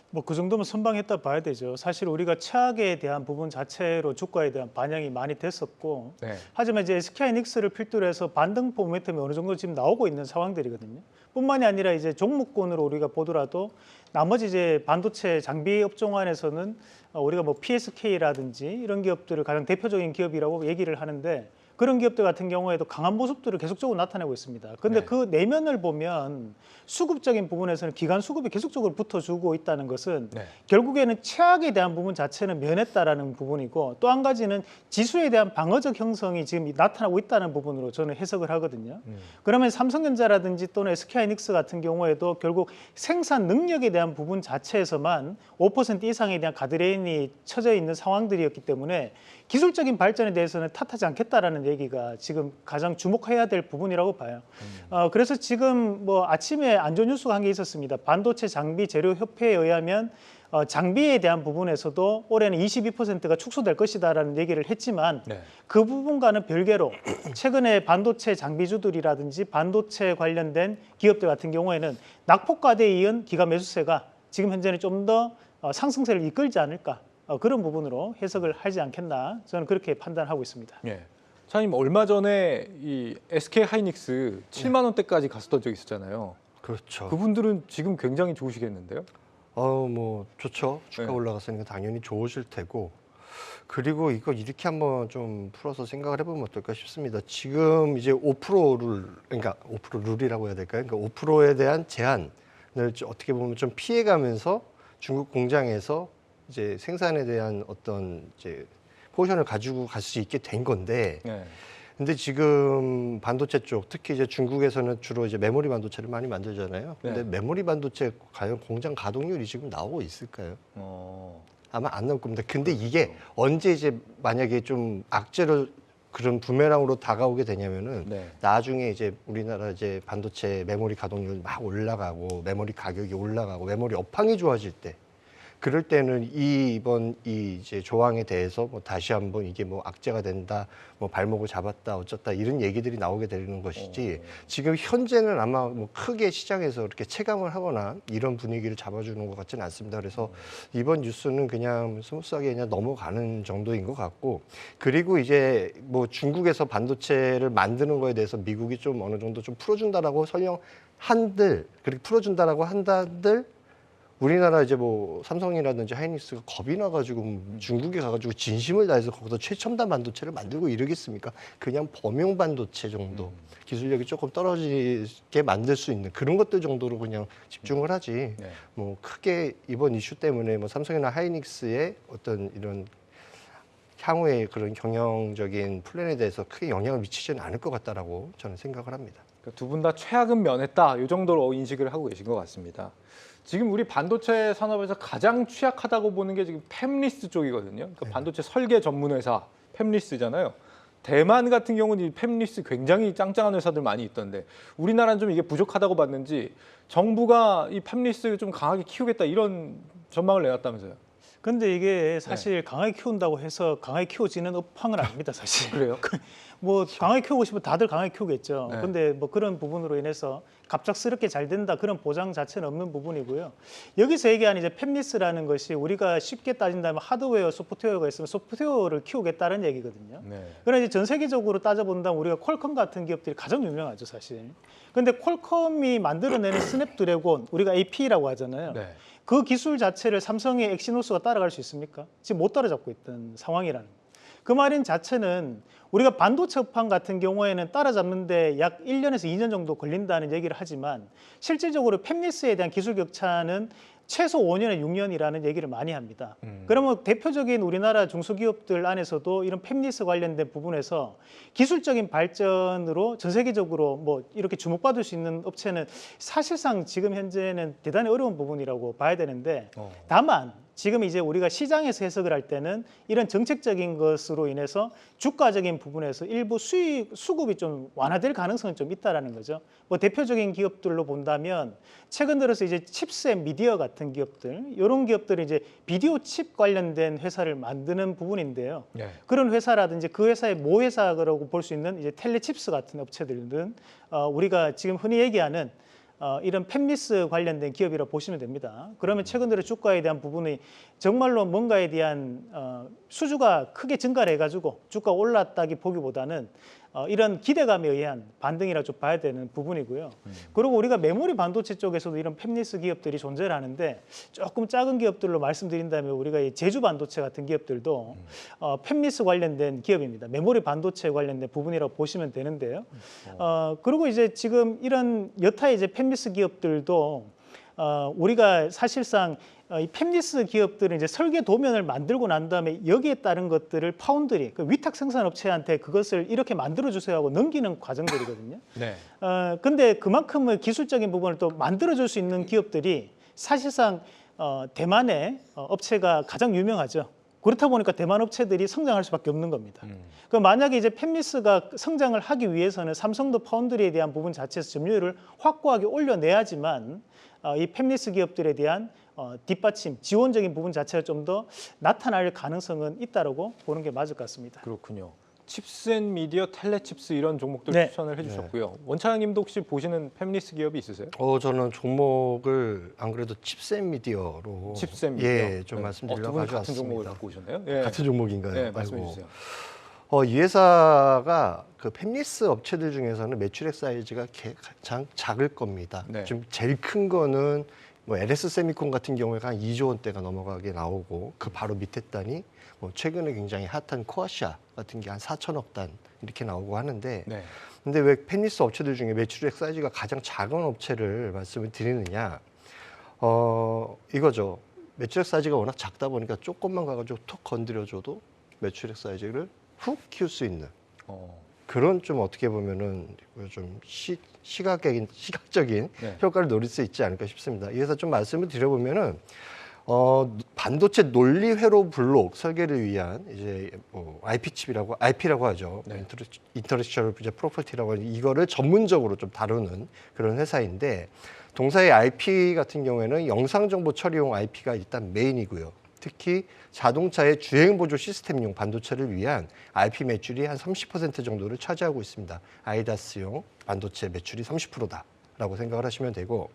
뭐 그 정도면 선방했다 봐야 되죠. 사실 우리가 최악에 대한 부분 자체로 주가에 대한 반영이 많이 됐었고, 네. 하지만 이제 SK하이닉스를 필두로 해서 반등포 모멘텀이 어느 정도 지금 나오고 있는 상황들이거든요. 뿐만이 아니라 이제 종목군으로 우리가 보더라도 나머지 이제 반도체 장비 업종 안에서는 우리가 뭐 PSK라든지 이런 기업들을 가장 대표적인 기업이라고 얘기를 하는데, 그런 기업들 같은 경우에도 강한 모습들을 계속적으로 나타내고 있습니다. 그런데 네. 그 내면을 보면 수급적인 부분에서는 기관 수급이 계속적으로 붙어주고 있다는 것은 네. 결국에는 최악에 대한 부분 자체는 면했다라는 부분이고, 또 한 가지는 지수에 대한 방어적 형성이 지금 나타나고 있다는 부분으로 저는 해석을 하거든요. 그러면 삼성전자라든지 또는 SK하이닉스 같은 경우에도 결국 생산 능력에 대한 부분 자체에서만 5% 이상에 대한 가드레인이 쳐져 있는 상황들이었기 때문에 기술적인 발전에 대해서는 탓하지 않겠다라는 얘기가 지금 가장 주목해야 될 부분이라고 봐요. 그래서 지금 뭐 아침에 안 좋은 뉴스가 한 게 있었습니다. 반도체 장비 재료 협회에 의하면 장비에 대한 부분에서도 올해는 22%가 축소될 것이다라는 얘기를 했지만, 네. 그 부분과는 별개로 최근에 반도체 장비주들이라든지 반도체 관련된 기업들 같은 경우에는 낙폭과대에 이은 기가 매수세가 지금 현재는 좀 더 상승세를 이끌지 않을까, 그런 부분으로 해석을 하지 않겠나, 저는 그렇게 판단하고 있습니다. 예. 차장님 얼마 전에 이 SK 하이닉스 7만 원대까지 갔었던 적이 있었잖아요. 그렇죠. 그분들은 지금 굉장히 좋으시겠는데요? 뭐 좋죠. 주가 네. 올라갔으니까 당연히 좋으실 테고. 그리고 이거 이렇게 한번 좀 풀어서 생각을 해보면 어떨까 싶습니다. 지금 이제 5% 룰, 그러니까 5% 룰이라고 해야 될까요? 그러니까 5%에 대한 제한을 어떻게 보면 좀 피해가면서 중국 공장에서 이제 생산에 대한 어떤 이제 포션을 가지고 갈 수 있게 된 건데, 네. 근데 지금 반도체 쪽, 특히 이제 중국에서는 주로 이제 메모리 반도체를 많이 만들잖아요. 근데 네. 메모리 반도체 과연 공장 가동률이 지금 나오고 있을까요? 아마 안 나올 겁니다. 근데 이게 언제 이제 만약에 좀 악재로 그런 부메랑으로 다가오게 되냐면은 네. 나중에 이제 우리나라 이제 반도체 메모리 가동률 막 올라가고 메모리 가격이 올라가고 메모리 업황이 좋아질 때, 그럴 때는 이번 이제 조항에 대해서 뭐 다시 한번 이게 뭐 악재가 된다, 뭐 발목을 잡았다, 어쩌다 이런 얘기들이 나오게 되는 것이지, 지금 현재는 아마 뭐 크게 시장에서 이렇게 체감을 하거나 이런 분위기를 잡아주는 것 같지는 않습니다. 그래서 이번 뉴스는 그냥 스무스하게 그냥 넘어가는 정도인 것 같고, 그리고 이제 뭐 중국에서 반도체를 만드는 거에 대해서 미국이 좀 어느 정도 좀 풀어준다라고 설령 한들, 그렇게 풀어준다라고 한다들, 우리나라 이제 뭐 삼성이라든지 하이닉스가 겁이 나가지고 중국에 가가지고 진심을 다해서 거기서 최첨단 반도체를 만들고 이러겠습니까? 그냥 범용 반도체 정도, 기술력이 조금 떨어지게 만들 수 있는 그런 것들 정도로 그냥 집중을 하지. 네. 뭐 크게 이번 이슈 때문에 뭐 삼성이나 하이닉스의 어떤 이런 향후의 그런 경영적인 플랜에 대해서 크게 영향을 미치지는 않을 것 같다라고 저는 생각을 합니다. 두 분 다 최악은 면했다, 이 정도로 인식을 하고 계신 것 같습니다. 지금 우리 반도체 산업에서 가장 취약하다고 보는 게 지금 팹리스 쪽이거든요. 그러니까 반도체 설계 전문 회사 팹리스잖아요. 대만 같은 경우는 이 팹리스 굉장히 짱짱한 회사들 많이 있던데, 우리나라는 좀 이게 부족하다고 봤는지 정부가 이 팹리스를 좀 강하게 키우겠다 이런 전망을 내놨다면서요. 근데 이게 사실 강하게 키운다고 해서 강하게 키워지는 업황은 아닙니다, 사실. 그래요? 뭐 강하게 키우고 싶으면 다들 강하게 키우겠죠. 네. 근데 뭐 그런 부분으로 인해서 갑작스럽게 잘 된다, 그런 보장 자체는 없는 부분이고요. 여기서 얘기하는 이제 팹리스라는 것이 우리가 쉽게 따진다면 하드웨어, 소프트웨어가 있으면 소프트웨어를 키우겠다는 얘기거든요. 네. 그러나 이제 전 세계적으로 따져본다면 우리가 퀄컴 같은 기업들이 가장 유명하죠, 사실. 근데 퀄컴이 만들어내는 스냅드래곤, 우리가 AP라고 하잖아요. 네. 그 기술 자체를 삼성의 엑시노스가 따라갈 수 있습니까? 지금 못 따라잡고 있던 상황이라는 거예요. 그 말인 자체는 우리가 반도체 업황 같은 경우에는 따라잡는데 약 1년에서 2년 정도 걸린다는 얘기를 하지만, 실질적으로 팹리스에 대한 기술 격차는 최소 5년에 6년이라는 얘기를 많이 합니다. 그러면 대표적인 우리나라 중소기업들 안에서도 이런 팹리스 관련된 부분에서 기술적인 발전으로 전 세계적으로 뭐 이렇게 주목받을 수 있는 업체는 사실상 지금 현재는 대단히 어려운 부분이라고 봐야 되는데, 다만 지금 이제 우리가 시장에서 해석을 할 때는 이런 정책적인 것으로 인해서 주가적인 부분에서 일부 수급이 좀 완화될 가능성은 좀 있다라는 거죠. 뭐 대표적인 기업들로 본다면 최근 들어서 이제 칩셋 미디어 같은 기업들, 이런 기업들이 이제 비디오 칩 관련된 회사를 만드는 부분인데요. 네. 그런 회사라든지 그 회사의 모회사라고 볼 수 있는 이제 텔레칩스 같은 업체들은 우리가 지금 흔히 얘기하는 이런 팹리스 관련된 기업이라 보시면 됩니다. 그러면 최근 들어 주가에 대한 부분이 정말로 뭔가에 대한 수주가 크게 증가를 해가지고 주가 올랐다기 보기보다는 이런 기대감에 의한 반등이라 좀 봐야 되는 부분이고요. 그리고 우리가 메모리 반도체 쪽에서도 이런 팹리스 기업들이 존재를 하는데 조금 작은 기업들로 말씀드린다면 우리가 이 제주 반도체 같은 기업들도 팹리스 관련된 기업입니다. 메모리 반도체 관련된 부분이라고 보시면 되는데요. 그리고 이제 지금 이런 여타의 이제 팹리스 기업들도 우리가 사실상 이 팹리스 기업들은 이제 설계 도면을 만들고 난 다음에 여기에 따른 것들을 파운드리, 그 위탁 생산업체한테 그것을 이렇게 만들어 주세요 하고 넘기는 과정들이거든요. 네. 근데 그만큼의 기술적인 부분을 또 만들어 줄 수 있는 기업들이 사실상 대만의 업체가 가장 유명하죠. 그렇다 보니까 대만 업체들이 성장할 수밖에 없는 겁니다. 그 만약에 이제 팹리스가 성장을 하기 위해서는 삼성도 파운드리에 대한 부분 자체에서 점유율을 확고하게 올려내야지만 이 팹리스 기업들에 대한 뒷받침, 지원적인 부분 자체가 좀 더 나타날 가능성은 있다라고 보는 게 맞을 것 같습니다. 그렇군요. 칩스앤미디어, 텔레칩스 이런 종목들 네. 추천을 해주셨고요. 원차장님도 혹시 보시는 팹리스 기업이 있으세요? 저는 종목을 안 그래도 칩스앤미디어로 칩스앤미디어. 예, 좀 네. 말씀드리려고 두 분 같은 종목을 가져왔습니다. 갖고 오셨나요? 예. 같은 종목인가요? 네, 말씀해 아이고. 주세요. 이 회사가 그 팹리스 업체들 중에서는 매출액 사이즈가 가장 작을 겁니다. 네. 지금 제일 큰 거는 뭐 LS 세미콘 같은 경우에가 한 2조 원대가 넘어가게 나오고 그 바로 밑에 단이 뭐 최근에 굉장히 핫한 코아시아 같은 게 한 4천억 단 이렇게 나오고 하는데 네. 근데 왜 팹리스 업체들 중에 매출액 사이즈가 가장 작은 업체를 말씀을 드리느냐? 이거죠. 매출액 사이즈가 워낙 작다 보니까 조금만 가가지고 톡 건드려줘도 매출액 사이즈를 훅 키울 수 있는 어, 그런 좀 어떻게 보면은 좀 시각적인 네. 효과를 노릴 수 있지 않을까 싶습니다. 이래서 좀 말씀을 드려보면은 반도체 논리 회로 블록 설계를 위한 이제 뭐 IP라고 하죠. 네. 인터렉처럴 프로퍼티라고 하는 이거를 전문적으로 좀 다루는 그런 회사인데 동사의 IP 같은 경우에는 영상 정보 처리용 IP가 일단 메인이고요. 특히 자동차의 주행 보조 시스템용 반도체를 위한 IP 매출이 한 30% 정도를 차지하고 있습니다. 아이다스용 반도체 매출이 30%다라고 생각을 하시면 되고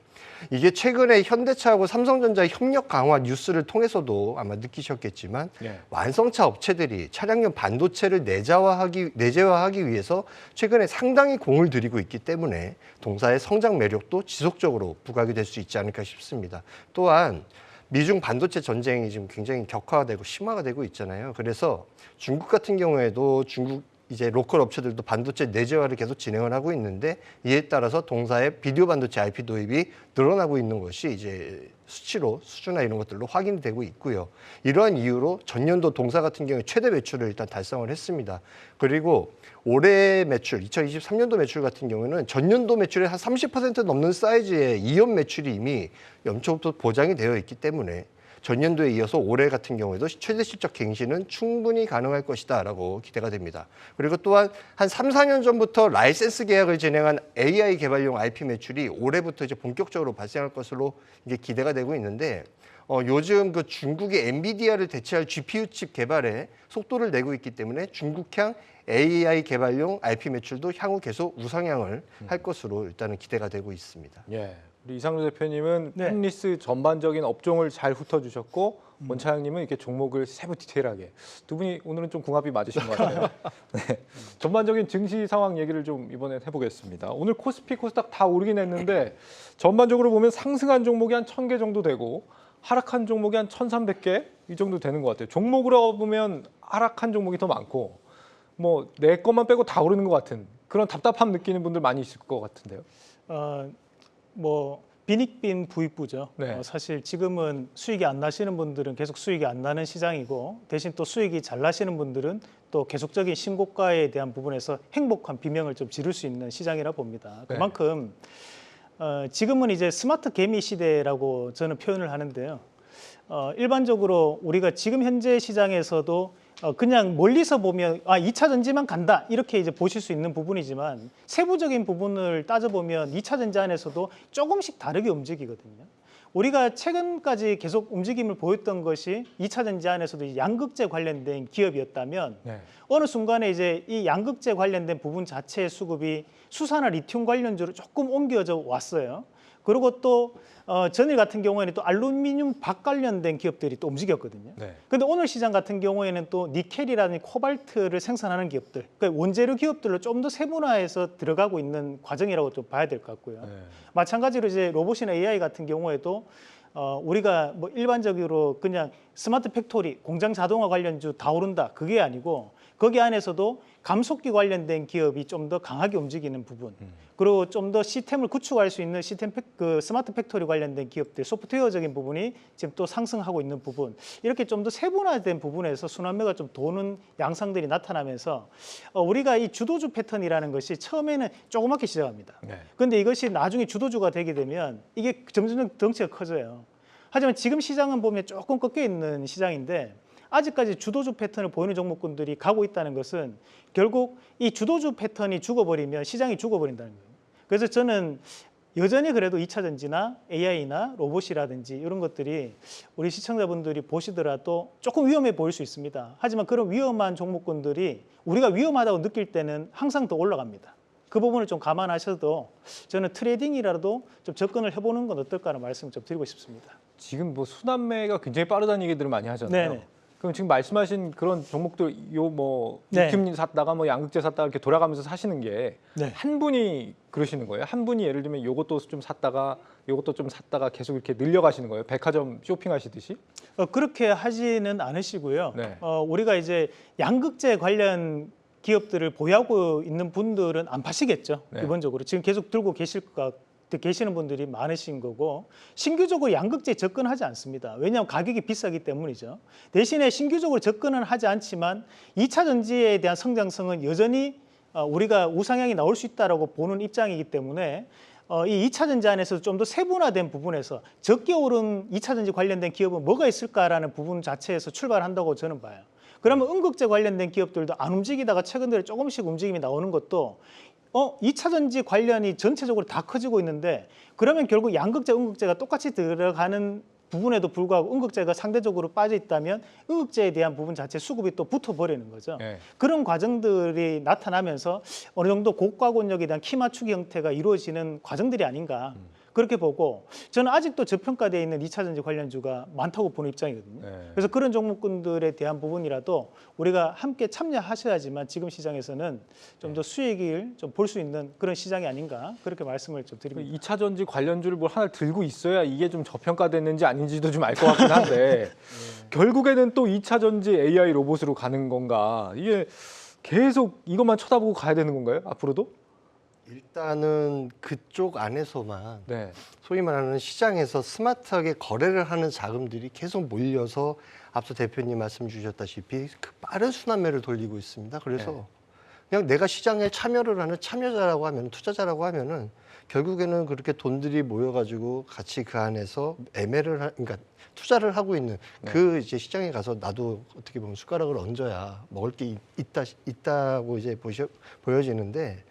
이게 최근에 현대차하고 삼성전자의 협력 강화 뉴스를 통해서도 아마 느끼셨겠지만 네. 완성차 업체들이 차량용 반도체를 내재화하기 위해서 최근에 상당히 공을 들이고 있기 때문에 동사의 성장 매력도 지속적으로 부각이 될 수 있지 않을까 싶습니다. 또한 미중 반도체 전쟁이 지금 굉장히 격화되고 심화가 되고 있잖아요. 그래서 중국 같은 경우에도 중국 이제 로컬 업체들도 반도체 내재화를 계속 진행을 하고 있는데 이에 따라서 동사의 비디오 반도체 IP 도입이 늘어나고 있는 것이 이제 수주나 이런 것들로 확인되고 있고요. 이러한 이유로 전년도 동사 같은 경우에 최대 매출을 일단 달성을 했습니다. 그리고 올해 매출, 2023년도 매출 같은 경우는 전년도 매출의 한 30% 넘는 사이즈의 이연 매출이 이미 연초부터 보장이 되어 있기 때문에 전년도에 이어서 올해 같은 경우에도 최대 실적 갱신은 충분히 가능할 것이다라고 기대가 됩니다. 그리고 또한 한 3, 4년 전부터 라이센스 계약을 진행한 AI 개발용 IP 매출이 올해부터 이제 본격적으로 발생할 것으로 이게 기대가 되고 있는데 요즘 그 중국의 엔비디아를 대체할 GPU 칩 개발에 속도를 내고 있기 때문에 중국향 AI 개발용 IP 매출도 향후 계속 우상향을 할 것으로 일단은 기대가 되고 있습니다. 예. 우리 이상로 대표님은 네. 팹리스 전반적인 업종을 잘 훑어주셨고 원차장님은 이렇게 종목을 세부 디테일하게 두 분이 오늘은 좀 궁합이 맞으신 것 같아요. 네. 전반적인 증시 상황 얘기를 좀 이번에 해보겠습니다. 오늘 코스피, 코스닥 다 오르긴 했는데 전반적으로 보면 상승한 종목이 한 1,000개 정도 되고 하락한 종목이 한 1,300개 이 정도 되는 것 같아요. 종목으로 보면 하락한 종목이 더 많고 뭐 내 것만 빼고 다 오르는 것 같은 그런 답답함 느끼는 분들 많이 있을 것 같은데요. 뭐 빈익빈 부익부죠. 네. 사실 지금은 수익이 안 나시는 분들은 계속 수익이 안 나는 시장이고 대신 또 수익이 잘 나시는 분들은 또 계속적인 신고가에 대한 부분에서 행복한 비명을 좀 지를 수 있는 시장이라 봅니다. 네. 그만큼 지금은 이제 스마트 개미 시대라고 저는 표현을 하는데요. 일반적으로 우리가 지금 현재 시장에서도 그냥 멀리서 보면 2차 전지만 간다 이렇게 이제 보실 수 있는 부분이지만 세부적인 부분을 따져보면 2차 전지 안에서도 조금씩 다르게 움직이거든요. 우리가 최근까지 계속 움직임을 보였던 것이 2차 전지 안에서도 양극재 관련된 기업이었다면 네. 어느 순간에 이제 이 양극재 관련된 부분 자체의 수급이 수산화 리튬 관련주로 조금 옮겨져 왔어요. 그리고 또 전일 같은 경우에는 또 알루미늄 박 관련된 기업들이 또 움직였거든요. 네. 근데 오늘 시장 같은 경우에는 또 니켈이라든지 코발트를 생산하는 기업들, 그러니까 원재료 기업들로 좀 더 세분화해서 들어가고 있는 과정이라고 좀 봐야 될 것 같고요. 네. 마찬가지로 이제 로봇이나 AI 같은 경우에도 우리가 뭐 일반적으로 그냥 스마트 팩토리, 공장 자동화 관련주 다 오른다 그게 아니고 거기 안에서도 감속기 관련된 기업이 좀 더 강하게 움직이는 부분, 그리고 좀 더 시스템을 구축할 수 있는 그 스마트 팩토리 관련된 기업들, 소프트웨어적인 부분이 지금 또 상승하고 있는 부분, 이렇게 좀 더 세분화된 부분에서 순환매가 좀 도는 양상들이 나타나면서 우리가 이 주도주 패턴이라는 것이 처음에는 조그맣게 시작합니다. 네. 근데 이것이 나중에 주도주가 되게 되면 이게 점점 덩치가 커져요. 하지만 지금 시장은 보면 조금 꺾여 있는 시장인데 아직까지 주도주 패턴을 보이는 종목군들이 가고 있다는 것은 결국 이 주도주 패턴이 죽어버리면 시장이 죽어버린다는 거예요. 그래서 저는 여전히 그래도 2차 전지나 AI나 로봇이라든지 이런 것들이 우리 시청자분들이 보시더라도 조금 위험해 보일 수 있습니다. 하지만 그런 위험한 종목군들이 우리가 위험하다고 느낄 때는 항상 더 올라갑니다. 그 부분을 좀 감안하셔도 저는 트레이딩이라도 좀 접근을 해보는 건 어떨까라는 말씀을 좀 드리고 싶습니다. 지금 뭐 순환매가 굉장히 빠르다는 얘기들을 많이 하잖아요. 네네. 그럼 지금 말씀하신 그런 종목들 요 뭐 네. 리튬 샀다가 뭐 양극재 샀다가 이렇게 돌아가면서 사시는 게 한 네. 분이 그러시는 거예요? 한 분이 예를 들면 요것도 좀 샀다가 요것도 좀 샀다가 계속 이렇게 늘려가시는 거예요? 백화점 쇼핑하시듯이? 그렇게 하지는 않으시고요. 네. 우리가 이제 양극재 관련 기업들을 보유하고 있는 분들은 안 파시겠죠. 네. 기본적으로 지금 계속 들고 계시는 분들이 많으신 거고 신규적으로 양극재에 접근하지 않습니다. 왜냐하면 가격이 비싸기 때문이죠. 대신에 신규적으로 접근은 하지 않지만 2차 전지에 대한 성장성은 여전히 우리가 우상향이 나올 수 있다라고 보는 입장이기 때문에 이 2차 전지 안에서 좀 더 세분화된 부분에서 적게 오른 2차 전지 관련된 기업은 뭐가 있을까라는 부분 자체에서 출발한다고 저는 봐요. 그러면 음극재 관련된 기업들도 안 움직이다가 최근 들에 조금씩 움직임이 나오는 것도 2차 전지 관련이 전체적으로 다 커지고 있는데 그러면 결국 양극재, 음극재가 똑같이 들어가는 부분에도 불구하고 음극재가 상대적으로 빠져 있다면 음극재에 대한 부분 자체 수급이 또 붙어버리는 거죠. 네. 그런 과정들이 나타나면서 어느 정도 고가권력에 대한 키 맞추기 형태가 이루어지는 과정들이 아닌가 그렇게 보고 저는 아직도 저평가되어 있는 2차 전지 관련주가 많다고 보는 입장이거든요. 네. 그래서 그런 종목군들에 대한 부분이라도 우리가 함께 참여하셔야지만 지금 시장에서는 좀 더 수익을 좀 볼 수 있는 그런 시장이 아닌가 그렇게 말씀을 좀 드립니다. 2차 전지 관련주를 뭘 하나 들고 있어야 이게 좀 저평가됐는지 아닌지도 좀 알 것 같긴 한데 결국에는 또 2차 전지 AI 로봇으로 가는 건가? 이게 계속 이것만 쳐다보고 가야 되는 건가요? 앞으로도? 일단은 그쪽 안에서만 네. 소위 말하는 시장에서 스마트하게 거래를 하는 자금들이 계속 몰려서 앞서 대표님 말씀 주셨다시피 그 빠른 순환매를 돌리고 있습니다. 그래서 네. 그냥 내가 시장에 참여를 하는 참여자라고 하면 투자자라고 하면은 결국에는 그렇게 돈들이 모여가지고 같이 그 안에서 그러니까 투자를 하고 있는 그 이제 시장에 가서 나도 어떻게 보면 숟가락을 얹어야 먹을 게 있다고 이제 보여지는데.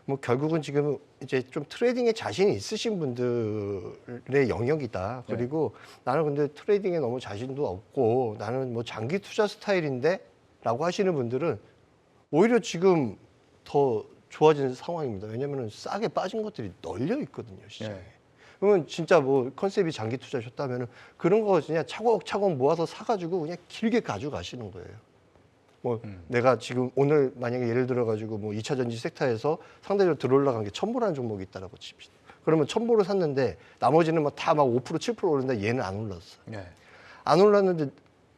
뭐 결국은 지금 이제 좀 트레이딩에 자신이 있으신 분들의 영역이다. 그리고 나는 근데 트레이딩에 너무 자신도 없고 나는 뭐 장기 투자 스타일인데라고 하시는 분들은 오히려 지금 더 좋아지는 상황입니다. 왜냐하면 싸게 빠진 것들이 널려 있거든요, 시장에. 그러면 진짜 뭐 컨셉이 장기 투자셨다면 그런 거 그냥 차곡차곡 모아서 사가지고 그냥 길게 가져가시는 거예요. 뭐 내가 지금 오늘 만약에 예를 들어 가지고 뭐 2차 전지 섹터에서 상대적으로 들어올라간 게 첨보라는 종목이 있다라고 칩시다. 그러면 첨보를 샀는데 나머지는 막 다 막 5% 7% 오르는데 얘는 안 올랐어. 네. 안 올랐는데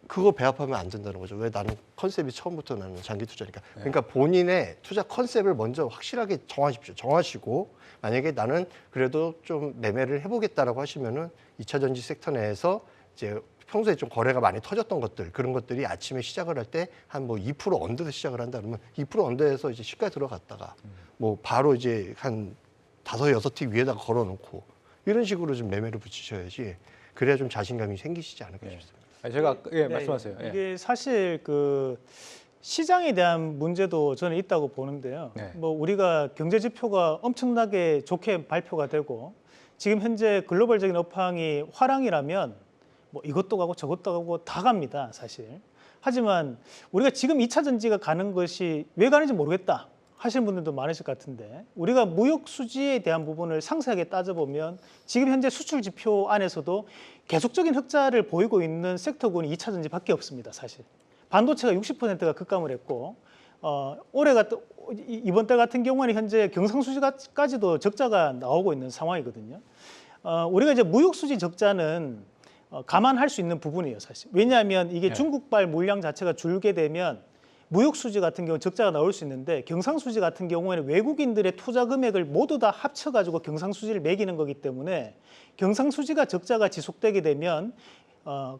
그거 배합하면 안 된다는 거죠. 왜 나는 컨셉이 처음부터 나는 장기 투자니까. 그러니까 본인의 투자 컨셉을 먼저 확실하게 정하십시오. 정하시고 만약에 나는 그래도 좀 매매를 해보겠다라고 하시면은 2차 전지 섹터 내에서 이제 평소에 좀 거래가 많이 터졌던 것들 그런 것들이 아침에 시작을 할 때 한 뭐 2% 언더에서 시작을 한다 그러면 2% 언더에서 이제 시가에 들어갔다가 뭐 바로 이제 한 5-6틱 위에다가 걸어놓고 이런 식으로 좀 매매를 붙이셔야지 그래야 좀 자신감이 생기시지 않을까 싶습니다. 아니, 제가 말씀하세요. 예. 이게 사실 그 시장에 대한 문제도 저는 있다고 보는데요. 네. 뭐 우리가 경제 지표가 엄청나게 좋게 발표가 되고 지금 현재 글로벌적인 업황이 화랑이라면 뭐 이것도 가고 저것도 가고 다 갑니다, 사실. 하지만 우리가 지금 2차 전지가 가는 것이 왜 가는지 모르겠다. 하시는 분들도 많으실 것 같은데 우리가 무역 수지에 대한 부분을 상세하게 따져보면 지금 현재 수출 지표 안에서도 계속적인 흑자를 보이고 있는 섹터군이 2차 전지밖에 없습니다. 사실 반도체가 60%가 급감을 했고 이번 달 같은 경우는 현재 경상수지까지도 적자가 나오고 있는 상황이거든요. 우리가 이제 무역 수지 적자는 감안할 수 있는 부분이에요, 사실. 왜냐하면 이게 중국발 물량 자체가 줄게 되면 무역 수지 같은 경우 적자가 나올 수 있는데 경상수지 같은 경우에는 외국인들의 투자 금액을 모두 다 합쳐가지고 경상수지를 매기는 거기 때문에 경상수지가 적자가 지속되게 되면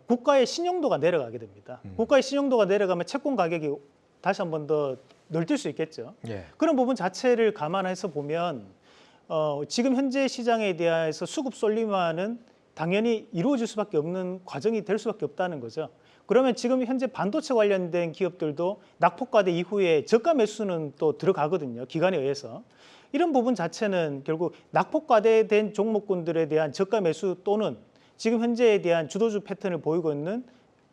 국가의 신용도가 내려가게 됩니다. 국가의 신용도가 내려가면 채권 가격이 다시 한 번 더 늘뛸 수 있겠죠. 예. 그런 부분 자체를 감안해서 보면 지금 현재 시장에 대해서 수급 솔림화는 당연히 이루어질 수밖에 없는 과정이 될 수밖에 없다는 거죠. 그러면 지금 현재 반도체 관련된 기업들도 낙폭과대 이후에 저가 매수는 또 들어가거든요. 기관에 의해서. 이런 부분 자체는 결국 낙폭과대된 종목군들에 대한 저가 매수 또는 지금 현재에 대한 주도주 패턴을 보이고 있는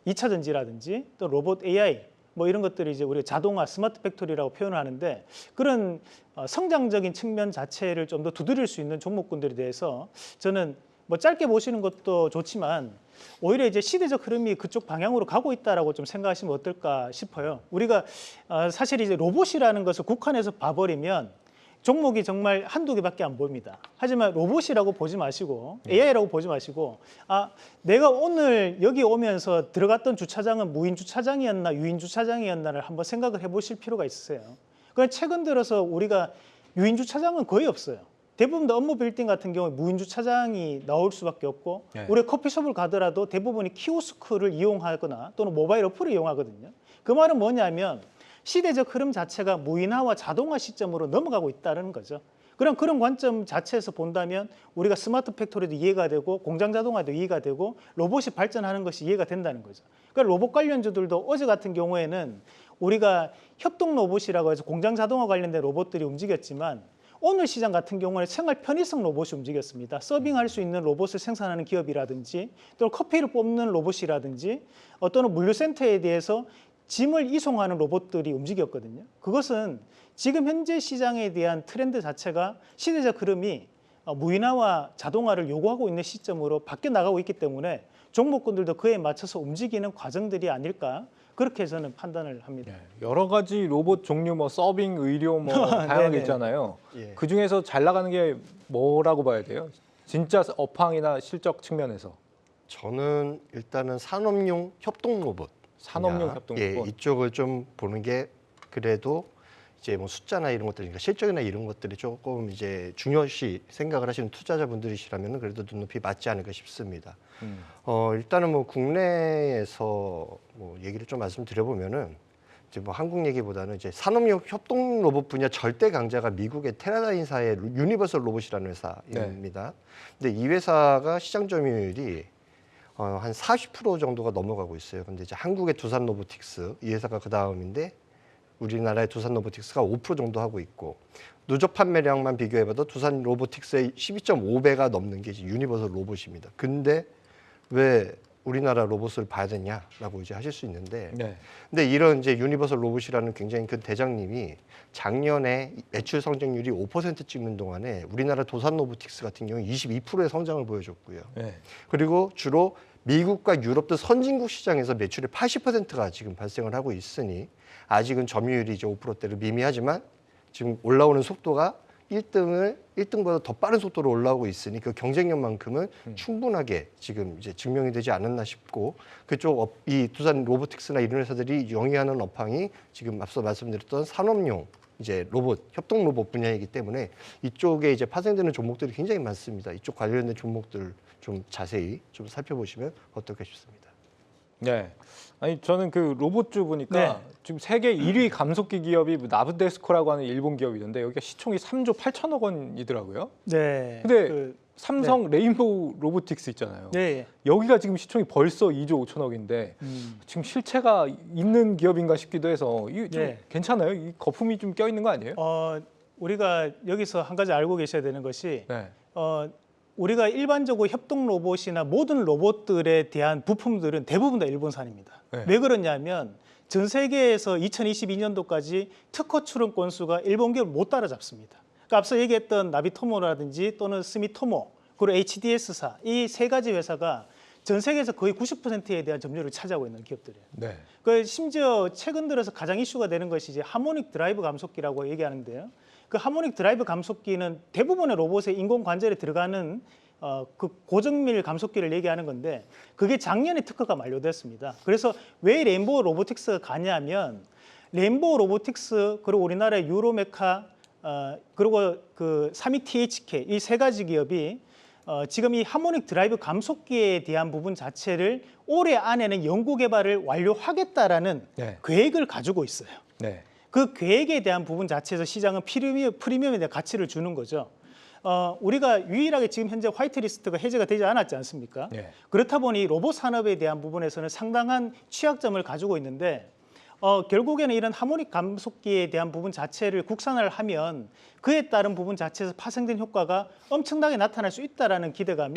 2차 전지라든지 또 로봇 AI 뭐 이런 것들이 이제 우리가 자동화 스마트 팩토리라고 표현을 하는데 그런 성장적인 측면 자체를 좀 더 두드릴 수 있는 종목군들에 대해서 저는 뭐 짧게 보시는 것도 좋지만 오히려 이제 시대적 흐름이 그쪽 방향으로 가고 있다라고 좀 생각하시면 어떨까 싶어요. 우리가 사실 이제 로봇이라는 것을 국한해서 봐버리면 종목이 정말 한두 개밖에 안 보입니다. 하지만 로봇이라고 보지 마시고 AI라고 보지 마시고 내가 오늘 여기 오면서 들어갔던 주차장은 무인 주차장이었나 유인 주차장이었나를 한번 생각을 해보실 필요가 있으세요. 그런데 최근 들어서 우리가 유인 주차장은 거의 없어요. 대부분 다 업무 빌딩 같은 경우에 무인 주차장이 나올 수밖에 없고 우리가 커피숍을 가더라도 대부분이 키오스크를 이용하거나 또는 모바일 어플을 이용하거든요. 그 말은 뭐냐면 시대적 흐름 자체가 무인화와 자동화 시점으로 넘어가고 있다는 거죠. 그런 관점 자체에서 본다면 우리가 스마트 팩토리도 이해가 되고 공장 자동화도 이해가 되고 로봇이 발전하는 것이 이해가 된다는 거죠. 그러니까 로봇 관련주들도 어제 같은 경우에는 우리가 협동 로봇이라고 해서 공장 자동화 관련된 로봇들이 움직였지만 오늘 시장 같은 경우는 생활 편의성 로봇이 움직였습니다. 서빙할 수 있는 로봇을 생산하는 기업이라든지 또 커피를 뽑는 로봇이라든지 또는 물류센터에 대해서 짐을 이송하는 로봇들이 움직였거든요. 그것은 지금 현재 시장에 대한 트렌드 자체가 시대적 흐름이 무인화와 자동화를 요구하고 있는 시점으로 바뀌어 나가고 있기 때문에 종목군들도 그에 맞춰서 움직이는 과정들이 아닐까 그렇게 저는 판단을 합니다. 여러 가지 로봇 종류 뭐 서빙, 의료 뭐 다양하게 네네. 있잖아요. 예. 그 중에서 잘 나가는 게 뭐라고 봐야 돼요? 진짜 업황이나 실적 측면에서 저는 일단은 산업용 협동 로봇, 산업용 협동 로봇. 이쪽을 좀 보는 게 그래도 이제 뭐 숫자나 이런 것들, 그러니까 실적이나 이런 것들이 조금 이제 중요시 생각을 하시는 투자자분들이시라면 그래도 눈높이 맞지 않을까 싶습니다. 일단은 뭐 국내에서 뭐 얘기를 좀 말씀드려보면은 이제 뭐 한국 얘기보다는 이제 산업용 협동 로봇 분야 절대 강자가 미국의 테라다인사의 유니버설 로봇이라는 회사입니다. 근데 이 회사가 시장 점유율이 한 40% 정도가 넘어가고 있어요. 근데 이제 한국의 두산 로보틱스 이 회사가 그 다음인데 우리나라의 두산 로보틱스가 5% 정도 하고 있고 누적 판매량만 비교해봐도 두산 로보틱스의 12.5배가 넘는 게 이제 유니버설 로봇입니다. 근데 왜 우리나라 로봇을 봐야 되냐라고 이제 하실 수 있는데, 근데 이런 이제 유니버설 로봇이라는 굉장히 큰 대장님이 작년에 매출 성장률이 5% 찍는 동안에 우리나라 두산 로보틱스 같은 경우 22%의 성장을 보여줬고요. 그리고 주로 미국과 유럽 등 선진국 시장에서 매출의 80%가 지금 발생을 하고 있으니 아직은 점유율이 이제 5%대로 미미하지만 지금 올라오는 속도가 1등보다 더 빠른 속도로 올라오고 있으니 그 경쟁력만큼은 충분하게 지금 이제 증명이 되지 않았나 싶고 그쪽 이 두산 로보틱스나 이런 회사들이 영위하는 업황이 지금 앞서 말씀드렸던 산업용 이제 로봇, 협동 로봇 분야이기 때문에 이쪽에 이제 파생되는 종목들이 굉장히 많습니다. 이쪽 관련된 종목들 좀 자세히 좀 살펴보시면 어떨까 싶습니다. 네. 아니 저는 그 로봇주 보니까 지금 세계 1위 감속기 기업이 나브데스코라고 하는 일본 기업이던데 여기가 시총이 3조 8천억 원이더라고요. 네. 근데 삼성 레인보우 로보틱스 있잖아요. 네. 여기가 지금 시총이 벌써 2조 5천억인데 지금 실체가 있는 기업인가 싶기도 해서 이게 좀 괜찮아요? 이 거품이 좀 껴 있는 거 아니에요? 우리가 여기서 한 가지 알고 계셔야 되는 것이 우리가 일반적으로 협동 로봇이나 모든 로봇들에 대한 부품들은 대부분 다 일본산입니다. 왜 그러냐면 전 세계에서 2022년도까지 특허 출원 건수가 일본 기업을 못 따라잡습니다. 그러니까 앞서 얘기했던 나비토모라든지 또는 스미토모 그리고 HDS사 이 세 가지 회사가 전 세계에서 거의 90%에 대한 점유율을 차지하고 있는 기업들이에요. 네. 그 심지어 최근 들어서 가장 이슈가 되는 것이 이제 하모닉 드라이브 감속기라고 얘기하는데요. 그 하모닉 드라이브 감속기는 대부분의 로봇의 인공 관절에 들어가는 그 고정밀 감속기를 얘기하는 건데 그게 작년에 특허가 만료됐습니다. 그래서 왜 레인보우 로보틱스가 가냐면 레인보우 로보틱스 그리고 우리나라의 유로메카 그리고 그 사믹 THK 이 세 가지 기업이 지금 이 하모닉 드라이브 감속기에 대한 부분 자체를 올해 안에는 연구 개발을 완료하겠다라는 네. 계획을 가지고 있어요. 네. 그 계획에 대한 부분 자체에서 시장은 프리미엄에 대한 가치를 주는 거죠. 우리가 유일하게 지금 현재 화이트리스트가 해제가 되지 않았지 않습니까? 네. 그렇다 보니 로봇 산업에 대한 부분에서는 상당한 취약점을 가지고 있는데 결국에는 이런 하모닉 감속기에 대한 부분 자체를 국산화를 하면 그에 따른 부분 자체에서 파생된 효과가 엄청나게 나타날 수 있다라는 기대감이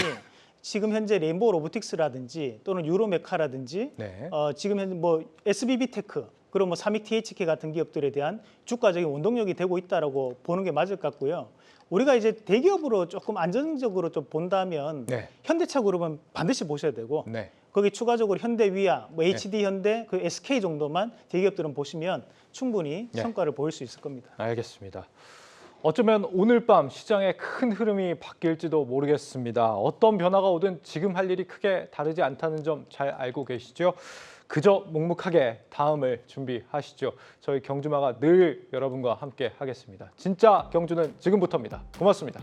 지금 현재 레인보우 로보틱스라든지 또는 유로메카라든지 네. 지금 현재 뭐 SBB테크 그리고 뭐 사믹 THK 같은 기업들에 대한 주가적인 원동력이 되고 있다라고 보는 게 맞을 것 같고요. 우리가 이제 대기업으로 조금 안정적으로 좀 본다면 네. 현대차 그룹은 반드시 보셔야 되고 네. 거기 추가적으로 현대위아, 뭐 HD 현대, 그 SK 정도만 대기업들은 보시면 충분히 네. 성과를 보일 수 있을 겁니다. 알겠습니다. 어쩌면 오늘 밤 시장의 큰 흐름이 바뀔지도 모르겠습니다. 어떤 변화가 오든 지금 할 일이 크게 다르지 않다는 점 잘 알고 계시죠? 그저 묵묵하게 다음을 준비하시죠. 저희 경주마가 늘 여러분과 함께 하겠습니다. 진짜 경주는 지금부터입니다. 고맙습니다.